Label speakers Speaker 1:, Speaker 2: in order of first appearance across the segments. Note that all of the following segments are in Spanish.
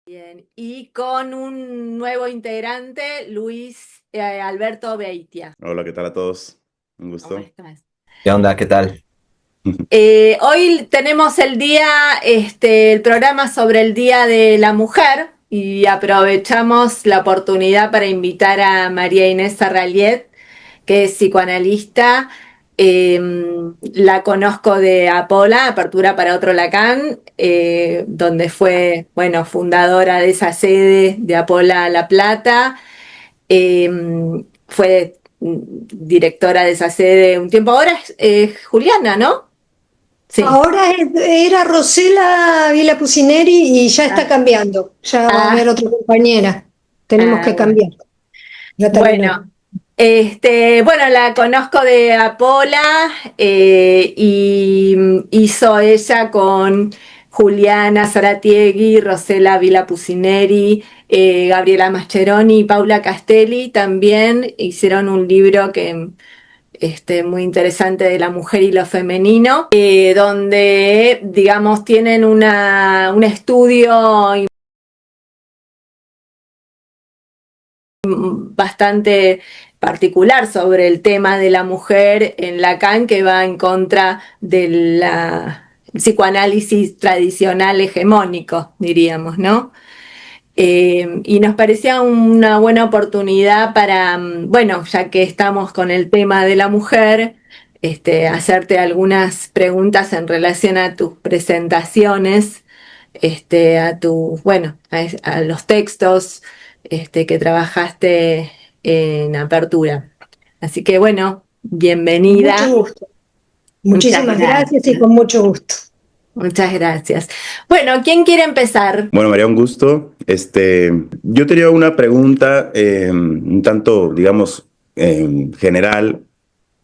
Speaker 1: Bien, y con un nuevo integrante, Luis Alberto Beitia.
Speaker 2: Hola, ¿qué tal a todos? Un
Speaker 1: ¿Cómo
Speaker 2: gusto.
Speaker 1: estás?
Speaker 3: ¿Qué onda? ¿Qué tal?
Speaker 1: Hoy tenemos el programa sobre el Día de la Mujer y aprovechamos la oportunidad para invitar a María Inés Arraliet, que es psicoanalista. Eh, la conozco de Apola, Apertura para Otro Lacan, donde fue, bueno, fundadora de esa sede de Apola La Plata. Eh, Fue directora de esa sede un tiempo. Ahora es Juliana, ¿no? Sí.
Speaker 4: Era Rosela Vila Pucineri y ya está
Speaker 1: Ah,
Speaker 4: cambiando. Ya va a haber
Speaker 1: ah,
Speaker 4: otra compañera. Tenemos que
Speaker 1: bueno.
Speaker 4: cambiar. Ya terminó.
Speaker 1: Bueno, bueno, la conozco de Apola y hizo ella con Juliana Zaratiegui, Rosela Vila Pucineri, Gabriela Mascheroni y Paula Castelli también hicieron un libro que muy interesante de la mujer y lo femenino, donde, digamos, tienen un estudio bastante particular sobre el tema de la mujer en Lacan, que va en contra del psicoanálisis tradicional hegemónico, diríamos, ¿no? Y nos parecía una buena oportunidad para, bueno, ya que estamos con el tema de la mujer, hacerte algunas preguntas en relación a tus presentaciones, bueno, a los textos, que trabajaste en Apertura. Así que, bueno,
Speaker 4: Con mucho
Speaker 1: bienvenida.
Speaker 4: gusto.
Speaker 1: Muchas
Speaker 4: Muchísimas gracias y
Speaker 1: gracias.
Speaker 4: con mucho gusto.
Speaker 1: Muchas gracias. Bueno, ¿quién quiere empezar?
Speaker 2: Bueno, María, un gusto. Yo tenía una pregunta un tanto, digamos, general,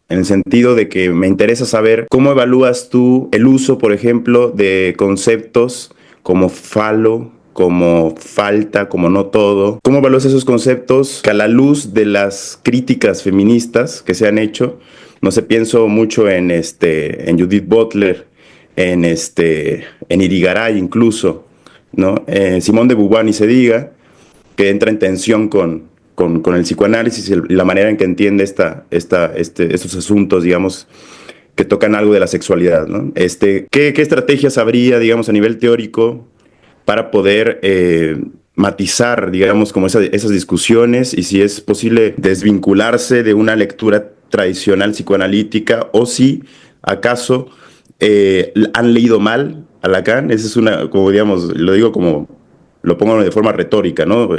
Speaker 2: en el sentido de que me interesa saber cómo evalúas tú el uso, por ejemplo, de conceptos como falo, como falta, como no todo. ¿Cómo evalúas esos conceptos que a la luz de las críticas feministas que se han hecho, no sé, pienso mucho en Judith Butler, en Irigaray incluso, ¿no? Simone de Beauvoir ni se diga, que entra en tensión con el psicoanálisis y la manera en que entiende estos asuntos, digamos, que tocan algo de la sexualidad, ¿no? ¿Qué estrategias habría, digamos, a nivel teórico para poder matizar, digamos, como esas discusiones y si es posible desvincularse de una lectura tradicional psicoanalítica o si acaso han leído mal a Lacan? Esa es una, como digamos, lo digo como, lo pongo de forma retórica, ¿no?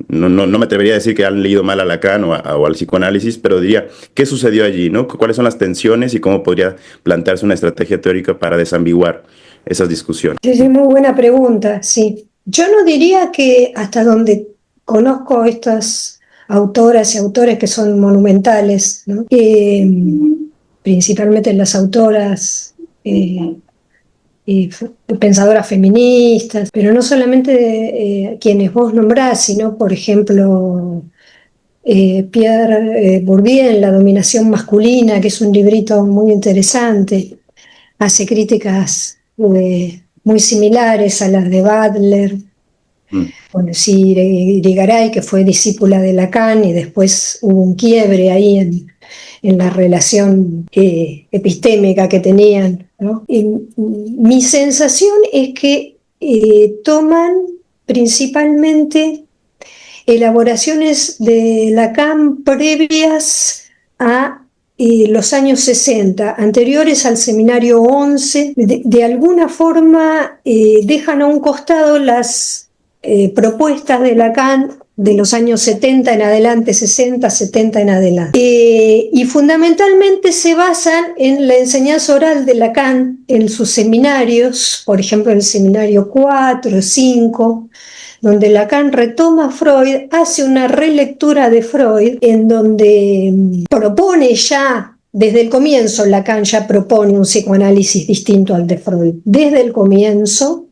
Speaker 2: No me atrevería a decir que han leído mal a Lacan o al psicoanálisis, pero diría, ¿qué sucedió allí, no? ¿Cuáles son las tensiones y cómo podría plantearse una estrategia teórica para desambiguar esas discusiones?
Speaker 4: Sí, sí, muy buena pregunta, sí. Yo no diría que hasta donde conozco estas autoras y autores que son monumentales, ¿no? Principalmente las autoras y pensadoras feministas, pero no solamente quienes vos nombrás, sino, por ejemplo, Pierre Bourdieu en La dominación masculina, que es un librito muy interesante, hace críticas muy similares a las de Butler.
Speaker 2: Mm.
Speaker 4: Bueno, sí, Irigaray, que fue discípula de Lacan y después hubo un quiebre ahí en la relación epistémica que tenían, ¿no? Y mi sensación es que toman principalmente elaboraciones de Lacan previas a los años 60, anteriores al seminario 11, de alguna forma dejan a un costado las propuestas de Lacan de los años 70 en adelante, 60, 70 en adelante. Y fundamentalmente se basan en la enseñanza oral de Lacan en sus seminarios, por ejemplo en el seminario 4, 5, donde Lacan retoma a Freud, hace una relectura de Freud en donde propone ya, desde el comienzo Lacan ya propone un psicoanálisis distinto al de Freud, desde el comienzo.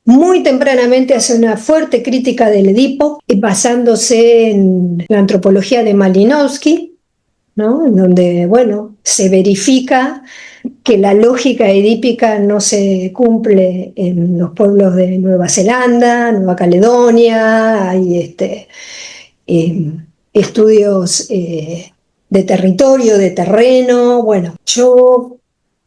Speaker 4: Muy tempranamente hace una fuerte crítica del Edipo, basándose en la antropología de Malinowski, ¿no? En donde, bueno, se verifica que la lógica edípica no se cumple en los pueblos de Nueva Zelanda, Nueva Caledonia, hay estudios de territorio, de terreno. Bueno, yo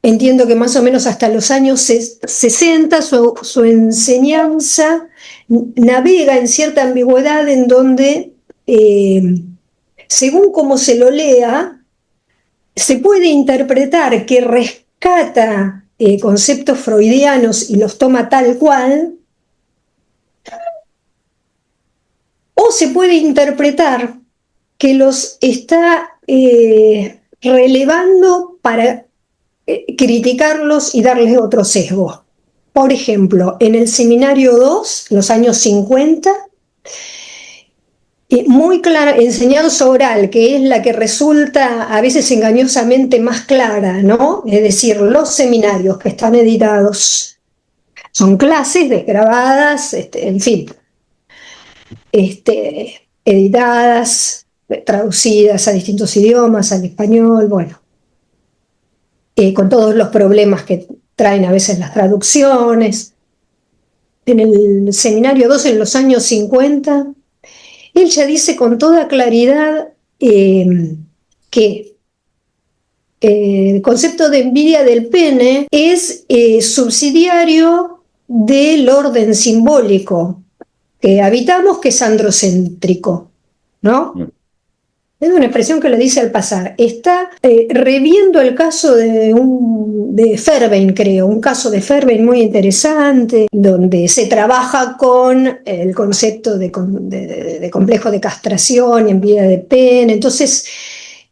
Speaker 4: entiendo que más o menos hasta los años 60 su enseñanza navega en cierta ambigüedad en donde, según como se lo lea, se puede interpretar que rescata conceptos freudianos y los toma tal cual, o se puede interpretar que los está relevando para criticarlos y darles otro sesgo. Por ejemplo, en el Seminario 2, en los años 50, muy clara, enseñanza oral, que es la que resulta a veces engañosamente más clara, ¿no? Es decir, los seminarios que están editados son clases desgrabadas, en fin, editadas, traducidas a distintos idiomas, al español, bueno, con todos los problemas que traen a veces las traducciones. En el Seminario 2, en los años 50, él ya dice con toda claridad que el concepto de envidia del pene es subsidiario del orden simbólico que habitamos, que es androcéntrico, ¿no? Es una expresión que lo dice al pasar. Está reviendo el caso de Verweyen, creo, un caso de Verweyen muy interesante, donde se trabaja con el concepto de complejo de castración y envidia de pene. Entonces,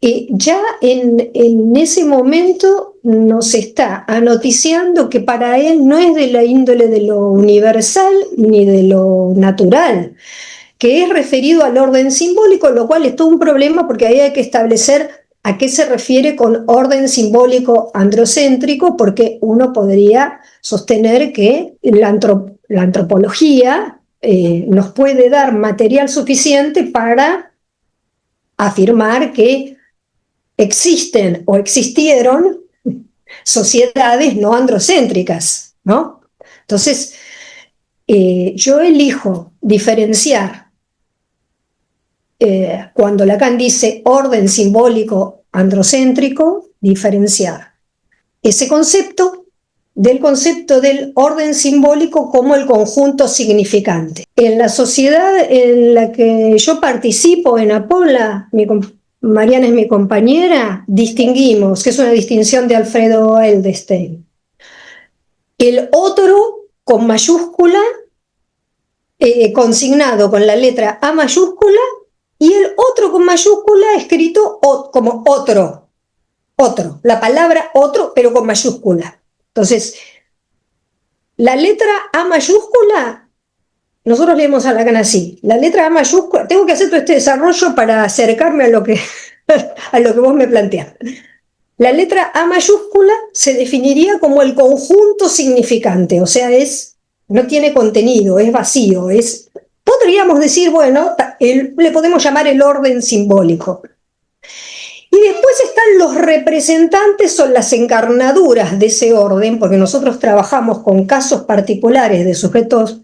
Speaker 4: ya en ese momento nos está anoticiando que para él no es de la índole de lo universal ni de lo natural, que es referido al orden simbólico, lo cual es todo un problema porque ahí hay que establecer a qué se refiere con orden simbólico androcéntrico, porque uno podría sostener que la antropología nos puede dar material suficiente para afirmar que existen o existieron sociedades no androcéntricas, ¿no? Entonces, yo elijo diferenciar cuando Lacan dice orden simbólico androcéntrico, diferenciar ese concepto del concepto del orden simbólico como el conjunto significante. En la sociedad en la que yo participo, en Apola, Mariana es mi compañera, distinguimos, que es una distinción de Alfredo Edelstein, el otro con mayúscula, consignado con la letra A mayúscula, y el otro con mayúscula escrito como otro, la palabra otro, pero con mayúscula. Entonces, la letra A mayúscula, nosotros leemos a Lacan así, la letra A mayúscula, tengo que hacer todo este desarrollo para acercarme a lo que vos me planteás. La letra A mayúscula se definiría como el conjunto significante, o sea, no tiene contenido, es vacío, podríamos decir, bueno, le podemos llamar el orden simbólico. Y después están los representantes, son las encarnaduras de ese orden, porque nosotros trabajamos con casos particulares de sujetos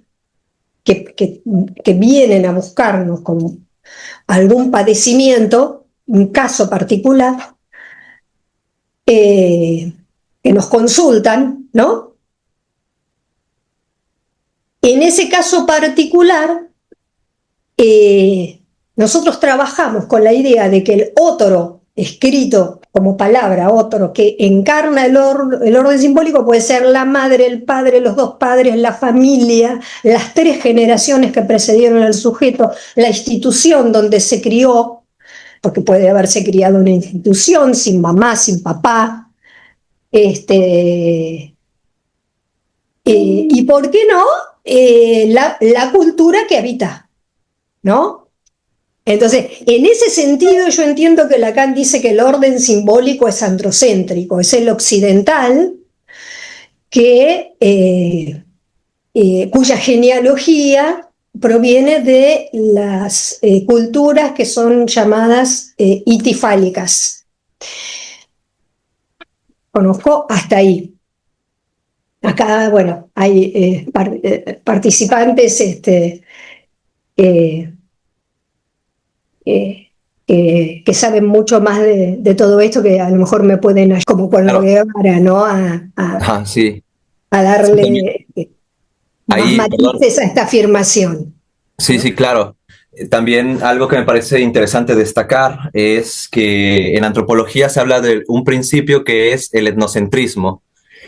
Speaker 4: que vienen a buscarnos con algún padecimiento, un caso particular, que nos consultan, ¿no? En ese caso particular, nosotros trabajamos con la idea de que el otro, escrito como palabra, otro, que encarna el orden simbólico, puede ser la madre, el padre, los dos padres, la familia, las tres generaciones que precedieron al sujeto, la institución donde se crió, porque puede haberse criado en una institución sin mamá, sin papá, y por qué no, la cultura que habita, ¿no? Entonces, en ese sentido yo entiendo que Lacan dice que el orden simbólico es androcéntrico, es el occidental, cuya genealogía proviene de las culturas que son llamadas itifálicas, Conozco hasta ahí. Acá, bueno, hay participantes eh, que saben mucho más de todo esto, que a lo mejor me pueden ayudar, como con la
Speaker 3: Claro.
Speaker 4: Guevara, ¿no?
Speaker 3: Ajá, sí.
Speaker 4: A
Speaker 3: Sí, también.
Speaker 4: darle más
Speaker 3: Ahí, perdón.
Speaker 4: matices a esta afirmación,
Speaker 3: Sí,
Speaker 4: ¿no?
Speaker 3: sí, claro. También algo que me parece interesante destacar es que en antropología se habla de un principio que es el etnocentrismo.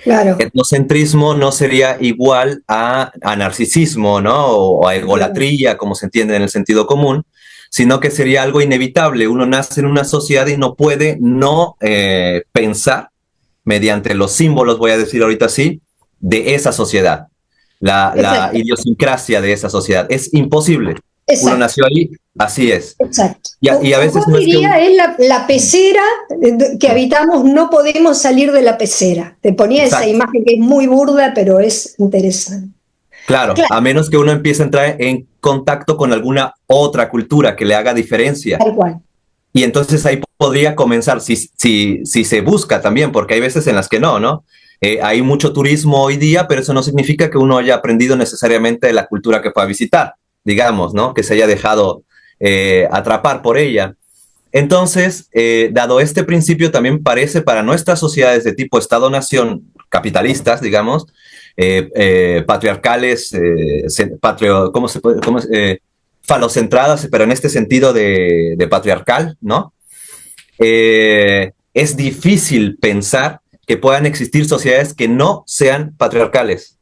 Speaker 4: Claro,
Speaker 3: Etnocentrismo no sería igual a narcisismo, ¿no? O a egolatría, como se entiende en el sentido común, sino que sería algo inevitable. Uno nace en una sociedad y no puede no pensar mediante los símbolos, voy a decir ahorita así, de esa sociedad, la
Speaker 4: exacto,
Speaker 3: idiosincrasia de esa sociedad. Es imposible. Uno
Speaker 4: exacto.
Speaker 3: nació ahí, así es.
Speaker 4: Exacto.
Speaker 3: Y a veces
Speaker 4: Foucault
Speaker 3: no es que
Speaker 4: diría,
Speaker 3: un...
Speaker 4: es la pecera que habitamos, no podemos salir de la pecera. Te ponía esa
Speaker 3: Exacto.
Speaker 4: imagen que es muy burda, pero es interesante.
Speaker 3: Claro,
Speaker 4: Claro,
Speaker 3: a menos que uno empiece a entrar en contacto con alguna otra cultura que le haga diferencia.
Speaker 4: tal cual.
Speaker 3: Y entonces ahí podría comenzar, si se busca también, porque hay veces en las que no, ¿no? Hay mucho turismo hoy día, pero eso no significa que uno haya aprendido necesariamente de la cultura que fue a visitar, digamos, ¿no? Que se haya dejado atrapar por ella. Entonces, dado este principio, también parece para nuestras sociedades de tipo Estado-nación, capitalistas, digamos, patriarcales, ¿cómo se puede? Falocentradas, pero en este sentido de patriarcal, ¿no? Es difícil pensar que puedan existir sociedades que no sean patriarcales.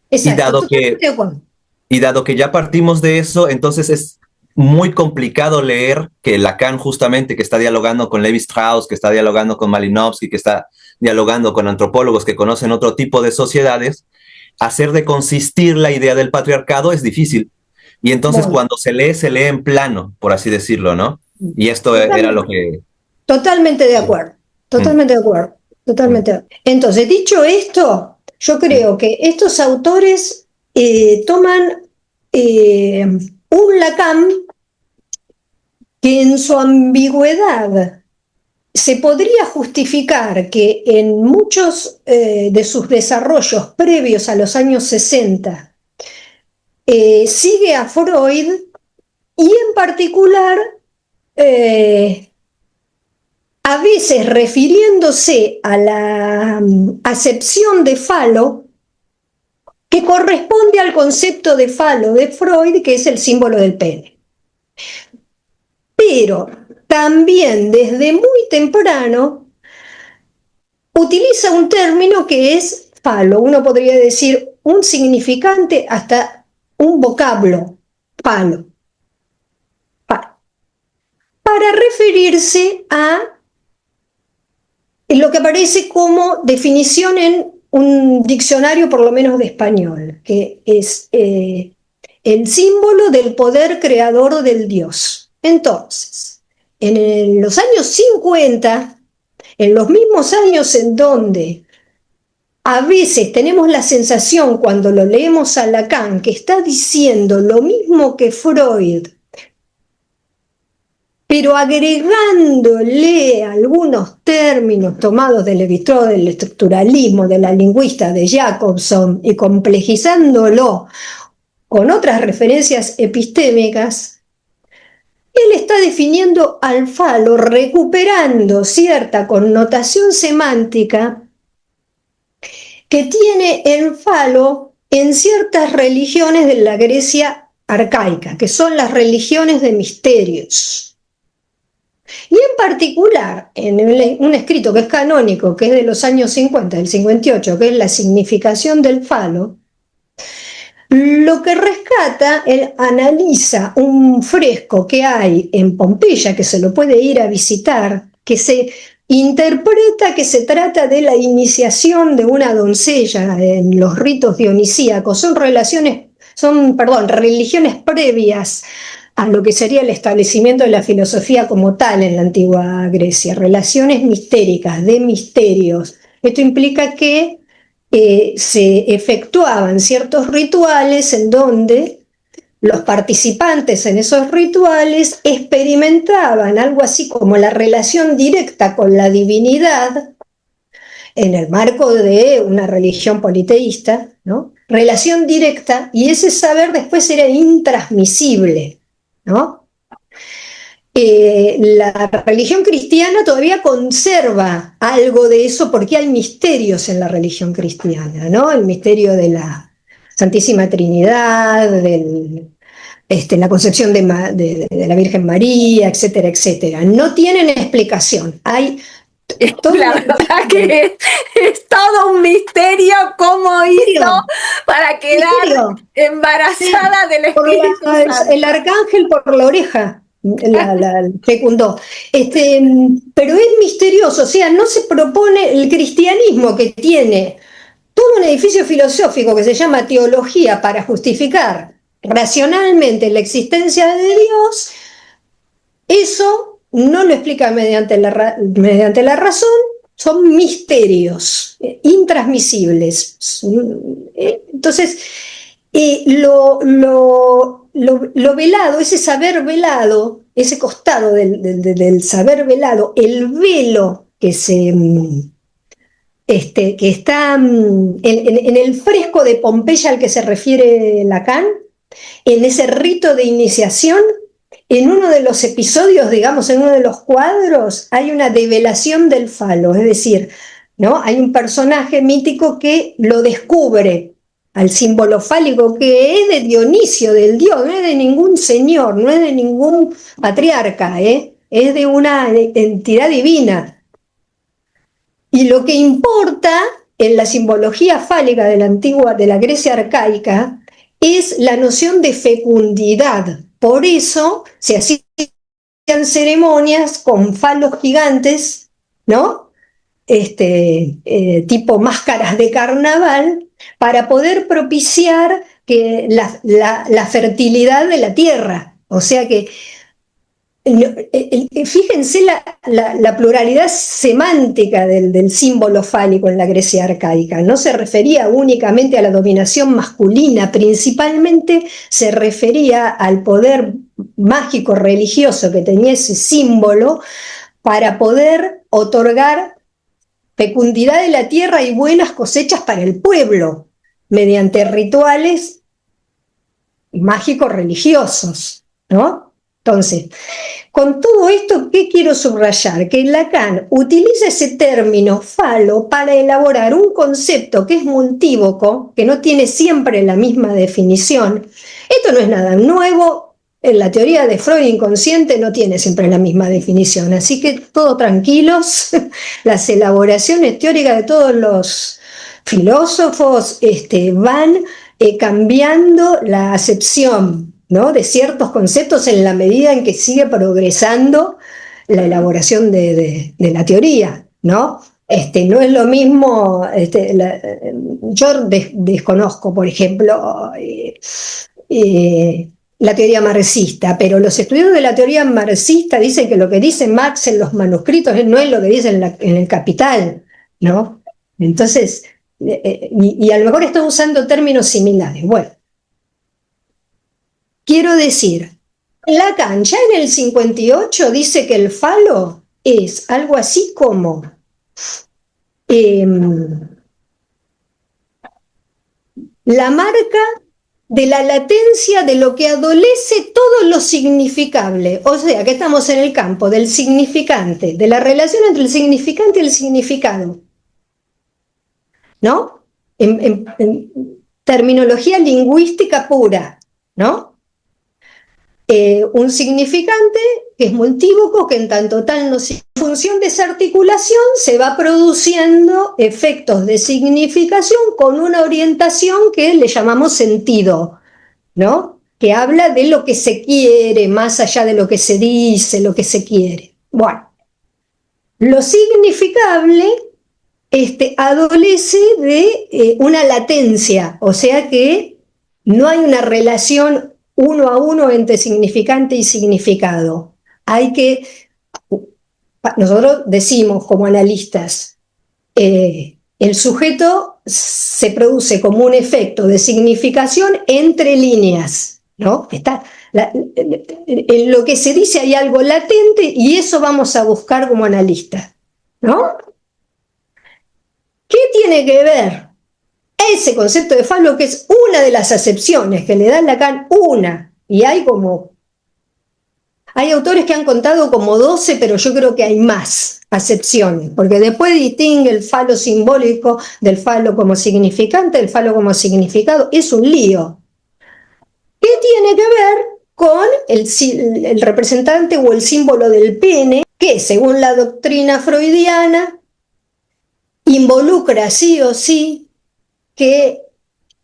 Speaker 3: Y
Speaker 4: Exacto,
Speaker 3: dado que
Speaker 4: totalmente de acuerdo.
Speaker 3: Y dado que ya partimos de eso, entonces es muy complicado leer que Lacan justamente, que está dialogando con Levi Strauss, que está dialogando con Malinowski, que está dialogando con antropólogos que conocen otro tipo de sociedades, hacer de consistir la idea del patriarcado es difícil. Y entonces
Speaker 4: Bueno,
Speaker 3: cuando se lee en plano, por así decirlo, ¿no? Y esto era lo
Speaker 4: totalmente,
Speaker 3: que...
Speaker 4: totalmente de acuerdo,
Speaker 3: Mm,
Speaker 4: totalmente de acuerdo,
Speaker 3: mm,
Speaker 4: totalmente de acuerdo. Entonces, dicho esto, yo
Speaker 3: mm.
Speaker 4: creo que estos autores toman un Lacan que en su ambigüedad se podría justificar que en muchos de sus desarrollos previos a los años 60 sigue a Freud y en particular a veces refiriéndose a la acepción de falo que corresponde al concepto de falo de Freud, que es el símbolo del pene. Pero también desde muy temprano utiliza un término que es falo, uno podría decir un significante, hasta un vocablo, falo, para referirse a lo que aparece como definición en un diccionario, por lo menos de español, que es el símbolo del poder creador del Dios. Entonces, en los años 50, en los mismos años en donde a veces tenemos la sensación cuando lo leemos a Lacan que está diciendo lo mismo que Freud, pero agregándole algunos términos tomados de Lévi-Strauss, del estructuralismo, de la lingüista de Jacobson, y complejizándolo con otras referencias epistémicas, él está definiendo al falo, recuperando cierta connotación semántica que tiene el falo en ciertas religiones de la Grecia arcaica, que son las religiones de misterios. Y en particular, en un escrito que es canónico, que es de los años 50, del 58, que es la significación del falo, lo que rescata, él analiza un fresco que hay en Pompeya, que se lo puede ir a visitar, que se interpreta que se trata de la iniciación de una doncella en los ritos dionisíacos. Son religiones previas a lo que sería el establecimiento de la filosofía como tal en la antigua Grecia, relaciones mistéricas, de misterios. Esto implica que se efectuaban ciertos rituales en donde los participantes en esos rituales experimentaban algo así como la relación directa con la divinidad en el marco de una religión politeísta, ¿no? Relación directa, y ese saber después era intransmisible, ¿no? La religión cristiana todavía conserva algo de eso porque hay misterios en la religión cristiana, ¿no? El misterio de la Santísima Trinidad, la concepción de la Virgen María, etcétera, etcétera. No tienen explicación. Hay
Speaker 1: La verdad que es todo un misterio cómo hizo para quedar embarazada del Espíritu Santo.
Speaker 4: El arcángel por la oreja la fecundó. Pero es misterioso, o sea, no se propone el cristianismo, que tiene todo un edificio filosófico que se llama teología para justificar racionalmente la existencia de Dios. Eso no lo explica mediante la razón, son misterios intransmisibles. Entonces, lo velado, ese saber velado, ese costado del saber velado, el velo que está en el fresco de Pompeya al que se refiere Lacan, en ese rito de iniciación, en uno de los episodios, digamos, en uno de los cuadros, hay una develación del falo, es decir, ¿no? Hay un personaje mítico que lo descubre al símbolo fálico, que es de Dionisio, del dios, no es de ningún señor, no es de ningún patriarca, es de una entidad divina. Y lo que importa en la simbología fálica de la Grecia arcaica es la noción de fecundidad. Por eso se hacían ceremonias con falos gigantes, ¿no? Tipo máscaras de carnaval, para poder propiciar la fertilidad de la tierra. O sea que, fíjense la pluralidad semántica del símbolo fálico en la Grecia arcaica. No se refería únicamente a la dominación masculina, principalmente se refería al poder mágico religioso que tenía ese símbolo para poder otorgar fecundidad de la tierra y buenas cosechas para el pueblo, mediante rituales mágicos religiosos, ¿no? Entonces, con todo esto, ¿qué quiero subrayar? Que Lacan utiliza ese término falo para elaborar un concepto que es multívoco, que no tiene siempre la misma definición. Esto no es nada nuevo. En la teoría de Freud inconsciente no tiene siempre la misma definición, así que todo tranquilos. Las elaboraciones teóricas de todos los filósofos van cambiando la acepción, ¿no?, de ciertos conceptos en la medida en que sigue progresando la elaboración de la teoría, ¿no? No es lo mismo, yo desconozco, por ejemplo, la teoría marxista, pero los estudiosos de la teoría marxista dicen que lo que dice Marx en los manuscritos no es lo que dice en el Capital, ¿no? Entonces, y a lo mejor están usando términos similares. Bueno, quiero decir, Lacan ya en el 58 dice que el falo es algo así como la marca de la latencia de lo que adolece todo lo significable. O sea, que estamos en el campo del significante, de la relación entre el significante y el significado, ¿no? En terminología lingüística pura, ¿no? Un significante que es multívoco, que en tanto tal no en función de esa articulación se va produciendo efectos de significación con una orientación que le llamamos sentido, ¿no? Que habla de lo que se quiere, más allá de lo que se dice, lo que se quiere. Bueno, lo significable adolece de una latencia, o sea que no hay una relación uno a uno entre significante y significado. Nosotros decimos como analistas, el sujeto se produce como un efecto de significación entre líneas, ¿no? En lo que se dice hay algo latente y eso vamos a buscar como analistas, ¿no? ¿Qué tiene que ver ese concepto de falo, que es una de las acepciones que le da Lacan, y hay autores que han contado como 12, pero yo creo que hay más acepciones, porque después distingue el falo simbólico del falo como significante, del falo como significado, es un lío. ¿Qué tiene que ver con el representante o el símbolo del pene, que según la doctrina freudiana involucra sí o sí que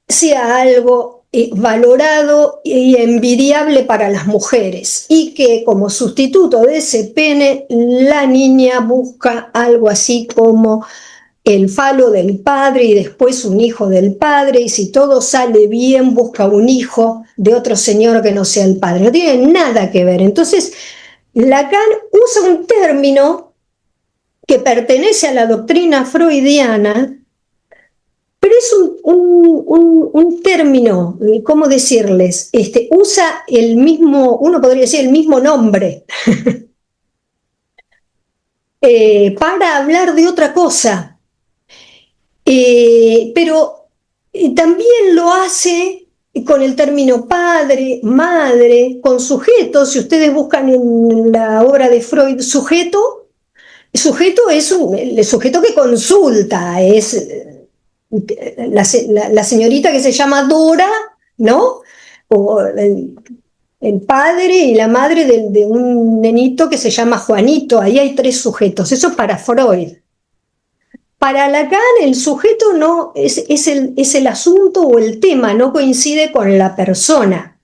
Speaker 4: sea algo valorado y envidiable para las mujeres, y que como sustituto de ese pene la niña busca algo así como el falo del padre y después un hijo del padre, y si todo sale bien busca un hijo de otro señor que no sea el padre. No tiene nada que ver. Entonces Lacan usa un término que pertenece a la doctrina freudiana, pero es un término, ¿cómo decirles? Usa el mismo, uno podría decir el mismo nombre, para hablar de otra cosa. Pero también lo hace con el término padre, madre, con sujeto. Si ustedes buscan en la obra de Freud sujeto es el sujeto que consulta, es la señorita que se llama Dora, ¿no? O el padre y la madre de un nenito que se llama Juanito. Ahí hay 3 sujetos. Eso es para Freud. Para Lacan el sujeto no es el asunto o el tema, no coincide con la persona.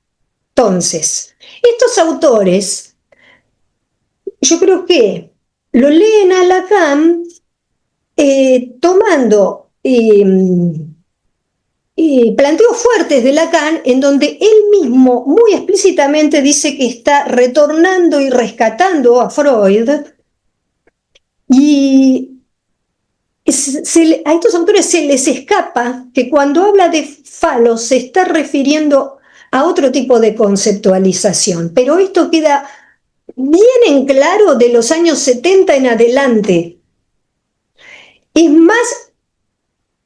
Speaker 4: Entonces, estos autores, yo creo que lo leen a Lacan tomando planteos fuertes de Lacan, en donde él mismo muy explícitamente dice que está retornando y rescatando a Freud, y a estos autores se les escapa que cuando habla de falo se está refiriendo a otro tipo de conceptualización, pero esto queda bien en claro de los años 70 en adelante. Es más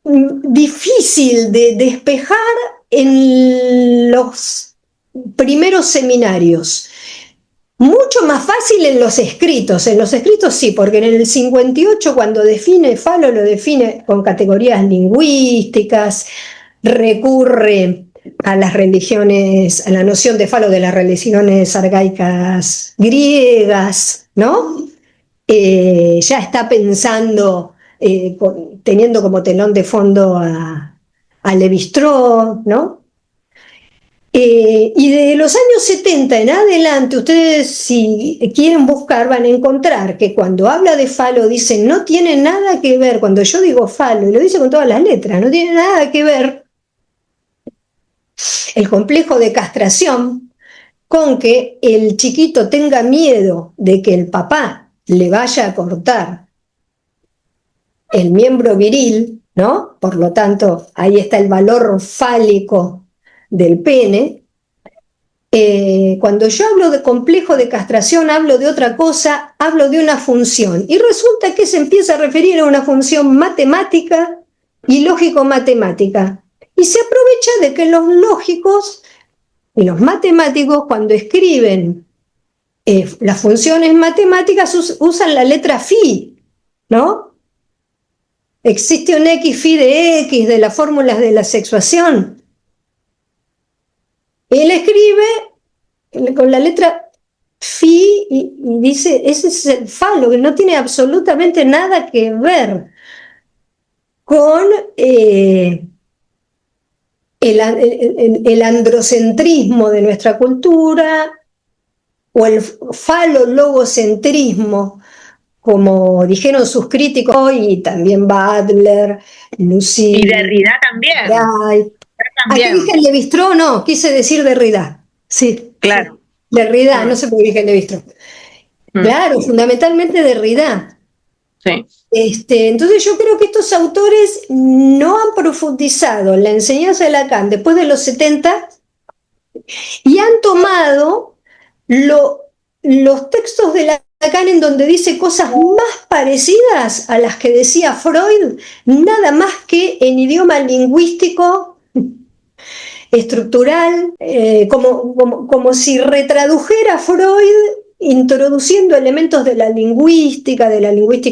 Speaker 4: difícil de despejar en los primeros seminarios. Mucho más fácil en los escritos sí, porque en el 58 cuando define falo lo define con categorías lingüísticas, recurre a las religiones, a la noción de falo de las religiones arcaicas griegas, ¿no? Ya está pensando, teniendo como telón de fondo a Lévi-Strauss, ¿no? Y de los años 70 en adelante, ustedes si quieren buscar van a encontrar que cuando habla de falo dice no tiene nada que ver, cuando yo digo falo, y lo dice con todas las letras, no tiene nada que ver el complejo de castración con que el chiquito tenga miedo de que el papá le vaya a cortar el miembro viril, ¿no? Por lo tanto, ahí está el valor fálico del pene. Cuando yo hablo de complejo de castración, hablo de otra cosa, hablo de una función. Y resulta que se empieza a referir a una función matemática y lógico-matemática. Y se aprovecha de que los lógicos y los matemáticos, cuando escriben las funciones matemáticas, usan la letra phi, ¿no? Existe un x phi de x de las fórmulas de la sexuación. Él escribe con la letra phi y dice, ese es el falo, que no tiene absolutamente nada que ver con el androcentrismo de nuestra cultura o el falo-logocentrismo, como dijeron sus críticos, y también Butler, Lucy.
Speaker 1: Y Derrida también.
Speaker 4: ¿Aquí dije Lévi-Strauss? No, quise decir Derrida. Sí,
Speaker 1: claro.
Speaker 4: Sí. Derrida, no sé por qué dije Lévi-Strauss. Claro, fundamentalmente Derrida.
Speaker 1: Sí.
Speaker 4: Entonces yo creo que estos autores no han profundizado en la enseñanza de Lacan después de los 70 Y han tomado los textos de Lacan en donde dice cosas más parecidas a las que decía Freud, nada más que en idioma lingüístico estructural, como si retradujera Freud introduciendo elementos de la lingüística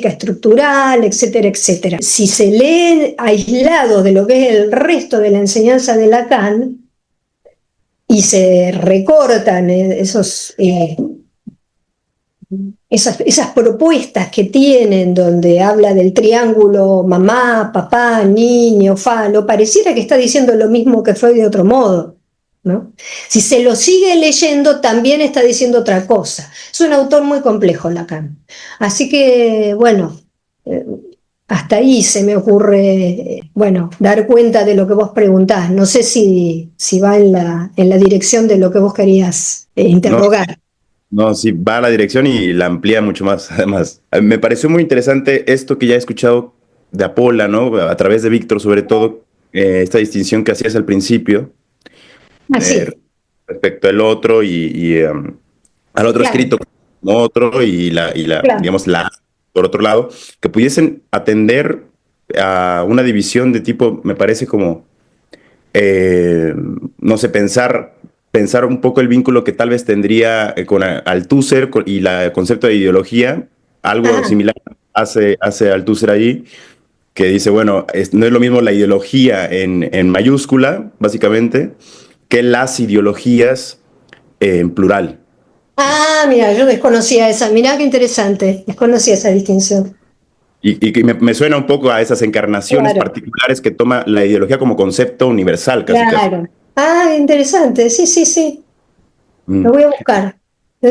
Speaker 4: estructural, etcétera, etcétera. Si se lee aislado de lo que es el resto de la enseñanza de Lacan y se recortan esas propuestas que tienen donde habla del triángulo mamá, papá, niño, falo, pareciera que está diciendo lo mismo que Freud de otro modo, ¿no? Si se lo sigue leyendo, también está diciendo otra cosa. Es un autor muy complejo, Lacan. Así que, bueno, hasta ahí se me ocurre, dar cuenta de lo que vos preguntás. No sé si va en la dirección de lo que vos querías interrogar.
Speaker 2: No, sí, va a la dirección y la amplía mucho más, además. Me pareció muy interesante esto que ya he escuchado de Apola, ¿no? A través de Víctor, sobre todo, esta distinción que hacías al principio.
Speaker 4: Así.
Speaker 2: Respecto al otro al otro escrito como otro y digamos, por otro lado, que pudiesen atender a una división de tipo, me parece como, no sé, pensar un poco el vínculo que tal vez tendría con Althusser y el concepto de ideología, algo similar hace Althusser allí, que dice, bueno, no es lo mismo la ideología en mayúscula, básicamente, que las ideologías en plural.
Speaker 4: Mira, yo desconocía esa, mirá qué interesante, desconocía esa distinción.
Speaker 2: Y me suena un poco a esas encarnaciones particulares que toma la ideología como concepto universal, casi.
Speaker 4: Claro. Interesante, sí. Lo voy a buscar.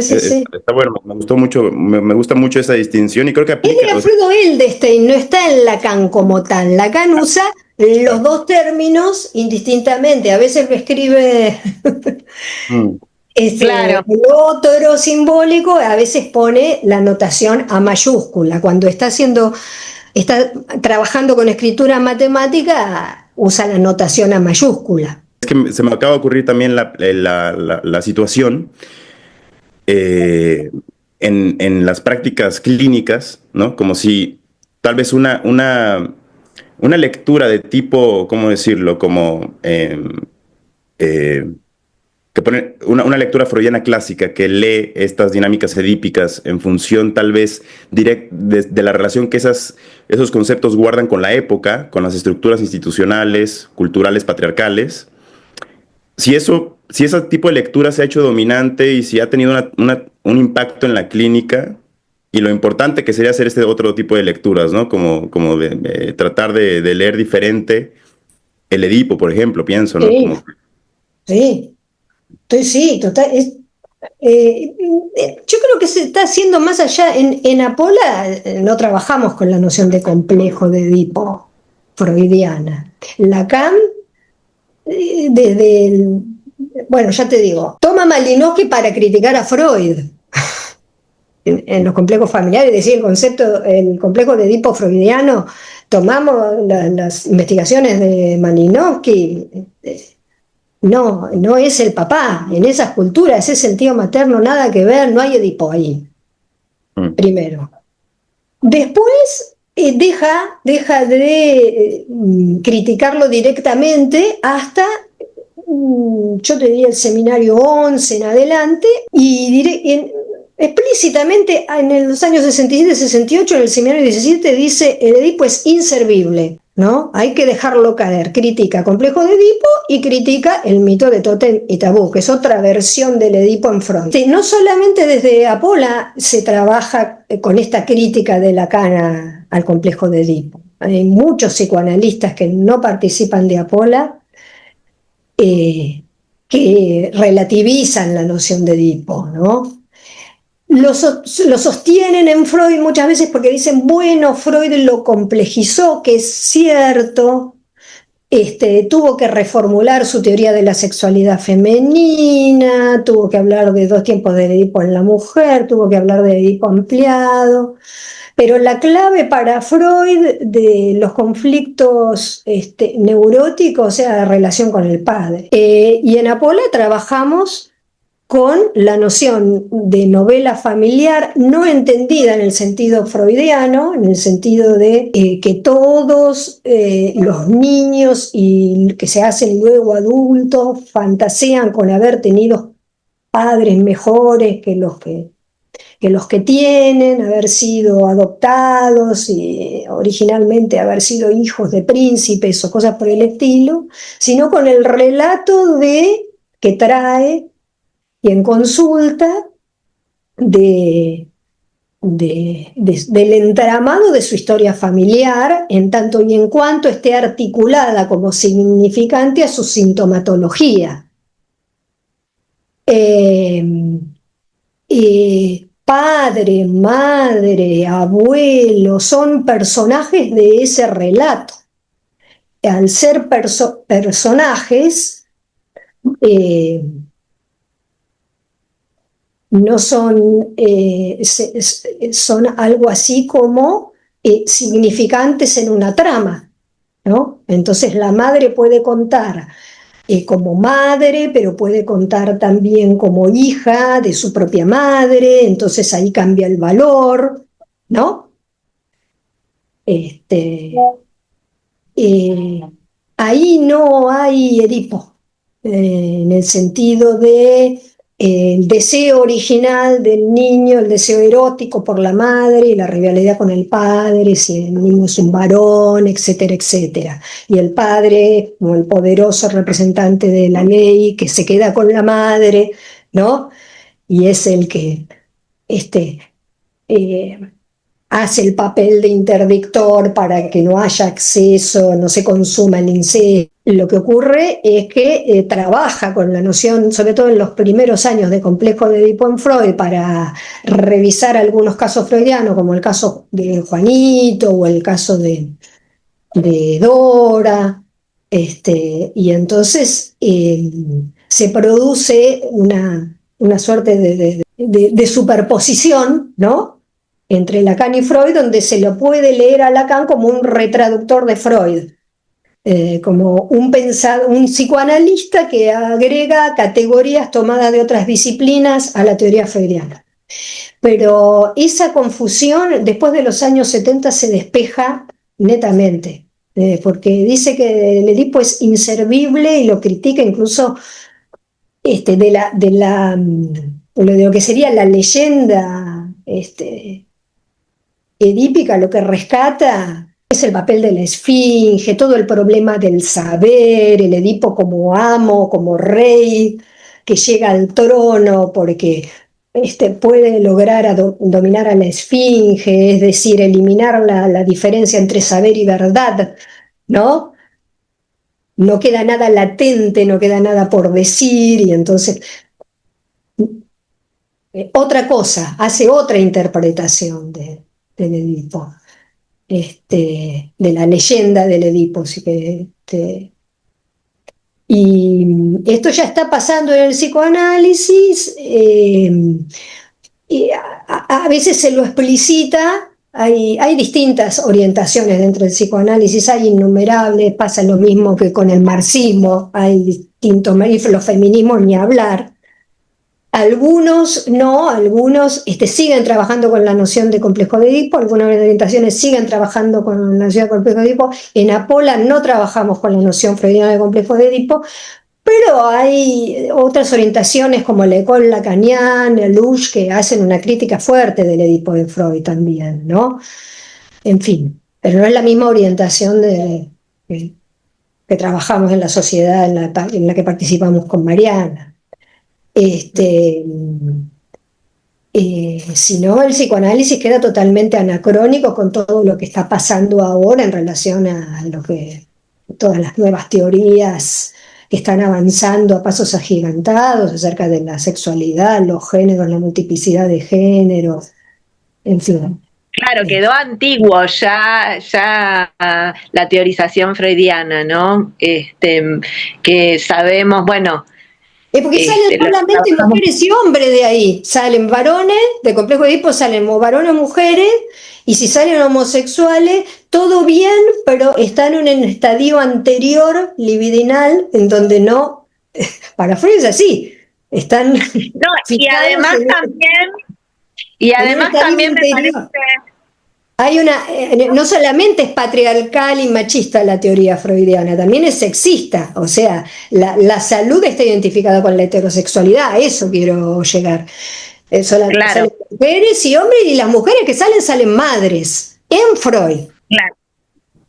Speaker 4: Sí.
Speaker 2: Está bueno, me gustó mucho, me gusta mucho esa distinción y creo que aplica.
Speaker 4: Es de Alfredo Edelstein, no está en Lacan como tal. Lacan usa los dos términos indistintamente. A veces lo escribe el otro simbólico, a veces pone la notación a mayúscula. Cuando está trabajando con escritura matemática, usa la notación a mayúscula.
Speaker 2: Es que se me acaba de ocurrir también la situación en las prácticas clínicas, ¿no? Como si tal vez una lectura de tipo, ¿cómo decirlo? Como que pone una lectura freudiana clásica que lee estas dinámicas edípicas en función tal vez de la relación que esos conceptos guardan con la época, con las estructuras institucionales, culturales, patriarcales. Si ese tipo de lectura se ha hecho dominante y si ha tenido un impacto en la clínica, y lo importante que sería hacer este otro tipo de lecturas, ¿no? Como de tratar de leer diferente el Edipo, por ejemplo, pienso, ¿no?
Speaker 4: Sí, total. Yo creo que se está haciendo más allá. En Apola no trabajamos con la noción de complejo de Edipo freudiana. Lacan, ya te digo, toma Malinowski para criticar a Freud. En los complejos familiares, decir el complejo de Edipo freudiano, tomamos las investigaciones de Malinowski. No es el papá, en esas culturas es el tío materno, nada que ver, no hay Edipo ahí, primero. Después deja de criticarlo directamente hasta, yo te diría, el seminario 11 en adelante, y explícitamente en los años 67-68, en el seminario 17, dice el Edipo es inservible, ¿no? Hay que dejarlo caer. Critica complejo de Edipo y critica el mito de Tótem y Tabú, que es otra versión del Edipo en Freud. No solamente desde Apola se trabaja con esta crítica de Lacan al complejo de Edipo. Hay muchos psicoanalistas que no participan de Apola que relativizan la noción de Edipo, ¿no? Lo sostienen en Freud muchas veces porque dicen, bueno, Freud lo complejizó, que es cierto, Tuvo que reformular su teoría de la sexualidad femenina, tuvo que hablar de 2 tiempos de Edipo en la mujer, tuvo que hablar de Edipo ampliado, pero la clave para Freud de los conflictos neuróticos era la relación con el padre. Y en Apola trabajamos con la noción de novela familiar no entendida en el sentido freudiano, en el sentido de que todos los niños y que se hacen luego adultos fantasean con haber tenido padres mejores que los que tienen, haber sido adoptados y originalmente haber sido hijos de príncipes o cosas por el estilo, sino con el relato que trae y en consulta del entramado de su historia familiar, en tanto y en cuanto esté articulada como significante a su sintomatología. Padre, madre, abuelo, son personajes de ese relato. Al ser personajes, no son, son algo así como significantes en una trama, ¿no? Entonces la madre puede contar como madre, pero puede contar también como hija de su propia madre, entonces ahí cambia el valor, ¿no? Ahí no hay Edipo, en el sentido de el deseo original del niño, el deseo erótico por la madre y la rivalidad con el padre, si el niño es un varón, etcétera, etcétera. Y el padre, como el poderoso representante de la ley, que se queda con la madre, ¿no? Y es el que hace el papel de interdictor para que no haya acceso, no se consuma el incesto. Lo que ocurre es que trabaja con la noción, sobre todo en los primeros años de complejo de Edipo en Freud, para revisar algunos casos freudianos, como el caso de Juanito o el caso de Dora, y entonces se produce una suerte de superposición, ¿no?, entre Lacan y Freud, donde se lo puede leer a Lacan como un retraductor de Freud, como un psicoanalista que agrega categorías tomadas de otras disciplinas a la teoría freudiana. Pero esa confusión después de los años 70 se despeja netamente, porque dice que el Edipo es inservible y lo critica incluso de lo que sería la leyenda edípica. Lo que rescata es el papel de la esfinge, todo el problema del saber, el Edipo como amo, como rey, que llega al trono porque puede lograr dominar a la esfinge, es decir, eliminar la diferencia entre saber y verdad, ¿no? No queda nada latente, no queda nada por decir, y entonces otra cosa, hace otra interpretación del Edipo, de la leyenda del Edipo. Así que, y esto ya está pasando en el psicoanálisis, y a veces se lo explicita. Hay distintas orientaciones dentro del psicoanálisis, hay innumerables, pasa lo mismo que con el marxismo, hay distintos, los feminismos ni hablar. Algunos no, algunos siguen trabajando con la noción de complejo de Edipo, algunas orientaciones siguen trabajando con la noción de complejo de Edipo. En Apola no trabajamos con la noción freudiana de complejo de Edipo, pero hay otras orientaciones como la École lacaniana, Lusch, que hacen una crítica fuerte del Edipo de Freud también, ¿no? En fin, pero no es la misma orientación que trabajamos en la sociedad en la que participamos con Mariana. Si no, el psicoanálisis queda totalmente anacrónico con todo lo que está pasando ahora en relación a todas las nuevas teorías que están avanzando a pasos agigantados acerca de la sexualidad, los géneros, la multiplicidad de géneros, en fin.
Speaker 1: Claro, quedó antiguo ya la teorización freudiana, ¿no? Que sabemos, bueno,
Speaker 4: Porque salen
Speaker 1: lo
Speaker 4: solamente
Speaker 1: trabajamos.
Speaker 4: mujeres y hombres de ahí. Salen varones, del complejo de Edipo salen varones, mujeres, y si salen homosexuales, todo bien, pero están en un estadio anterior, libidinal, en donde no, para Freud es así, están
Speaker 1: No,
Speaker 4: fijados
Speaker 1: y
Speaker 4: en un
Speaker 1: además
Speaker 4: estadio
Speaker 1: también me parece,
Speaker 4: anterior. Hay no solamente es patriarcal y machista la teoría freudiana, también es sexista, o sea, la salud está identificada con la heterosexualidad, a eso quiero llegar.
Speaker 1: claro,
Speaker 4: Salen mujeres y hombres, y las mujeres que salen madres, en Freud.
Speaker 1: claro,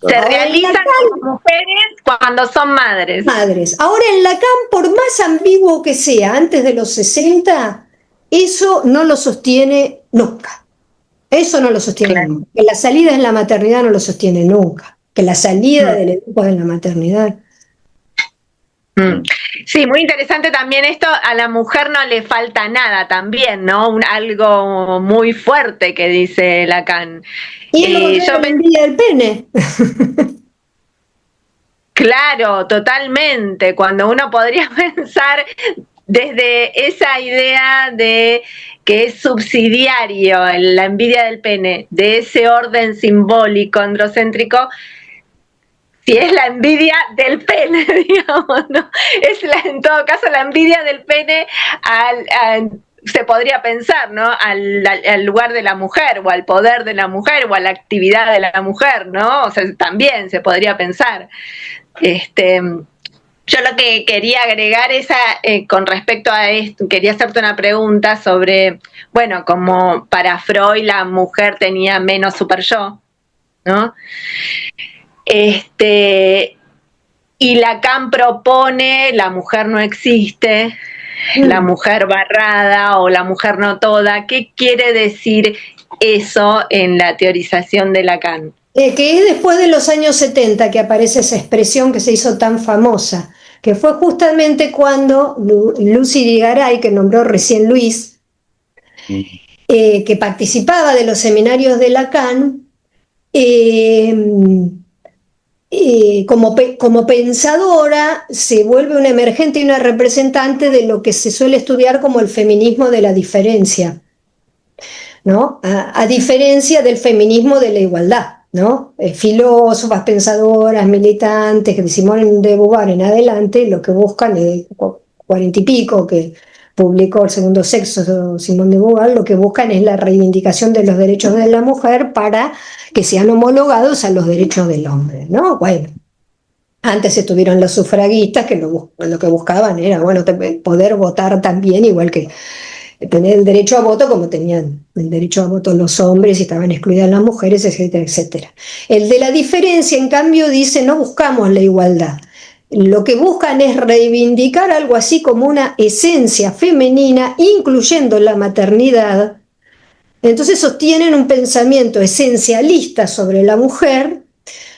Speaker 1: se
Speaker 4: Ahora en
Speaker 1: realizan
Speaker 4: Lacan,
Speaker 1: como mujeres cuando son madres.
Speaker 4: madres. Ahora en Lacan, por más ambiguo que sea, antes de los 60, eso no lo sostiene nunca. Eso no lo sostiene
Speaker 1: Claro.
Speaker 4: nunca. Que la salida es la maternidad no lo sostiene nunca. Que la salida
Speaker 1: Mm,
Speaker 4: del Edipo es la maternidad.
Speaker 1: mm. Sí, muy interesante también esto, a la mujer no le falta nada también, ¿no? Algo muy fuerte que dice Lacan.
Speaker 4: Y es lo
Speaker 1: Yo
Speaker 4: contrario de la envidia del pene.
Speaker 1: Claro, totalmente. Cuando uno podría pensar desde esa idea de que es subsidiario la envidia del pene, de ese orden simbólico androcéntrico, si es la envidia del pene, digamos, ¿no? En todo caso la envidia del pene se podría pensar, ¿no? Al lugar de la mujer, o al poder de la mujer, o a la actividad de la mujer, ¿no? O sea, también se podría pensar. Yo lo que quería agregar es con respecto a esto, quería hacerte una pregunta sobre, bueno, como para Freud la mujer tenía menos super yo, ¿no? Y Lacan propone la mujer no existe, la mujer barrada o la mujer no toda. ¿Qué quiere decir eso en la teorización de Lacan?
Speaker 4: Que es después de los años 70 que aparece esa expresión que se hizo tan famosa, que fue justamente cuando Lucy Irigaray, que nombró recién Luis, que participaba de los seminarios de Lacan, como pensadora se vuelve una emergente y una representante de lo que se suele estudiar como el feminismo de la diferencia, ¿no? A diferencia del feminismo de la igualdad, ¿no? Filósofas, pensadoras, militantes, de Simone de Beauvoir en adelante, lo que buscan, 40 y pico, que publicó El segundo sexo, Simone de Beauvoir, lo que buscan es la reivindicación de los derechos de la mujer para que sean homologados a los derechos del hombre, ¿no? Bueno, antes estuvieron los sufragistas que lo que buscaban era, bueno, poder votar también, igual que tener el derecho a voto como tenían el derecho a voto los hombres y estaban excluidas las mujeres, etcétera, etcétera. El de la diferencia, en cambio, dice, no buscamos la igualdad. Lo que buscan es reivindicar algo así como una esencia femenina, incluyendo la maternidad. Entonces sostienen un pensamiento esencialista sobre la mujer,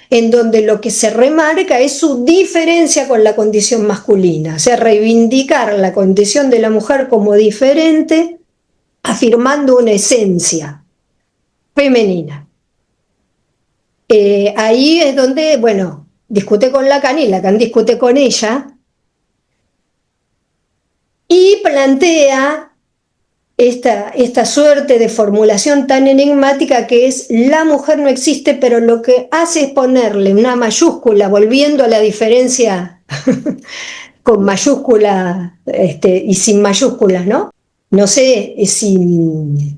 Speaker 4: en donde lo que se remarca es su diferencia con la condición masculina, o sea, reivindicar la condición de la mujer como diferente, afirmando una esencia femenina. Ahí es donde, bueno, discute con Lacan y Lacan discute con ella y plantea esta suerte de formulación tan enigmática que es la mujer no existe, pero lo que hace es ponerle una mayúscula, volviendo a la diferencia con mayúscula y sin mayúsculas, ¿no? No sé si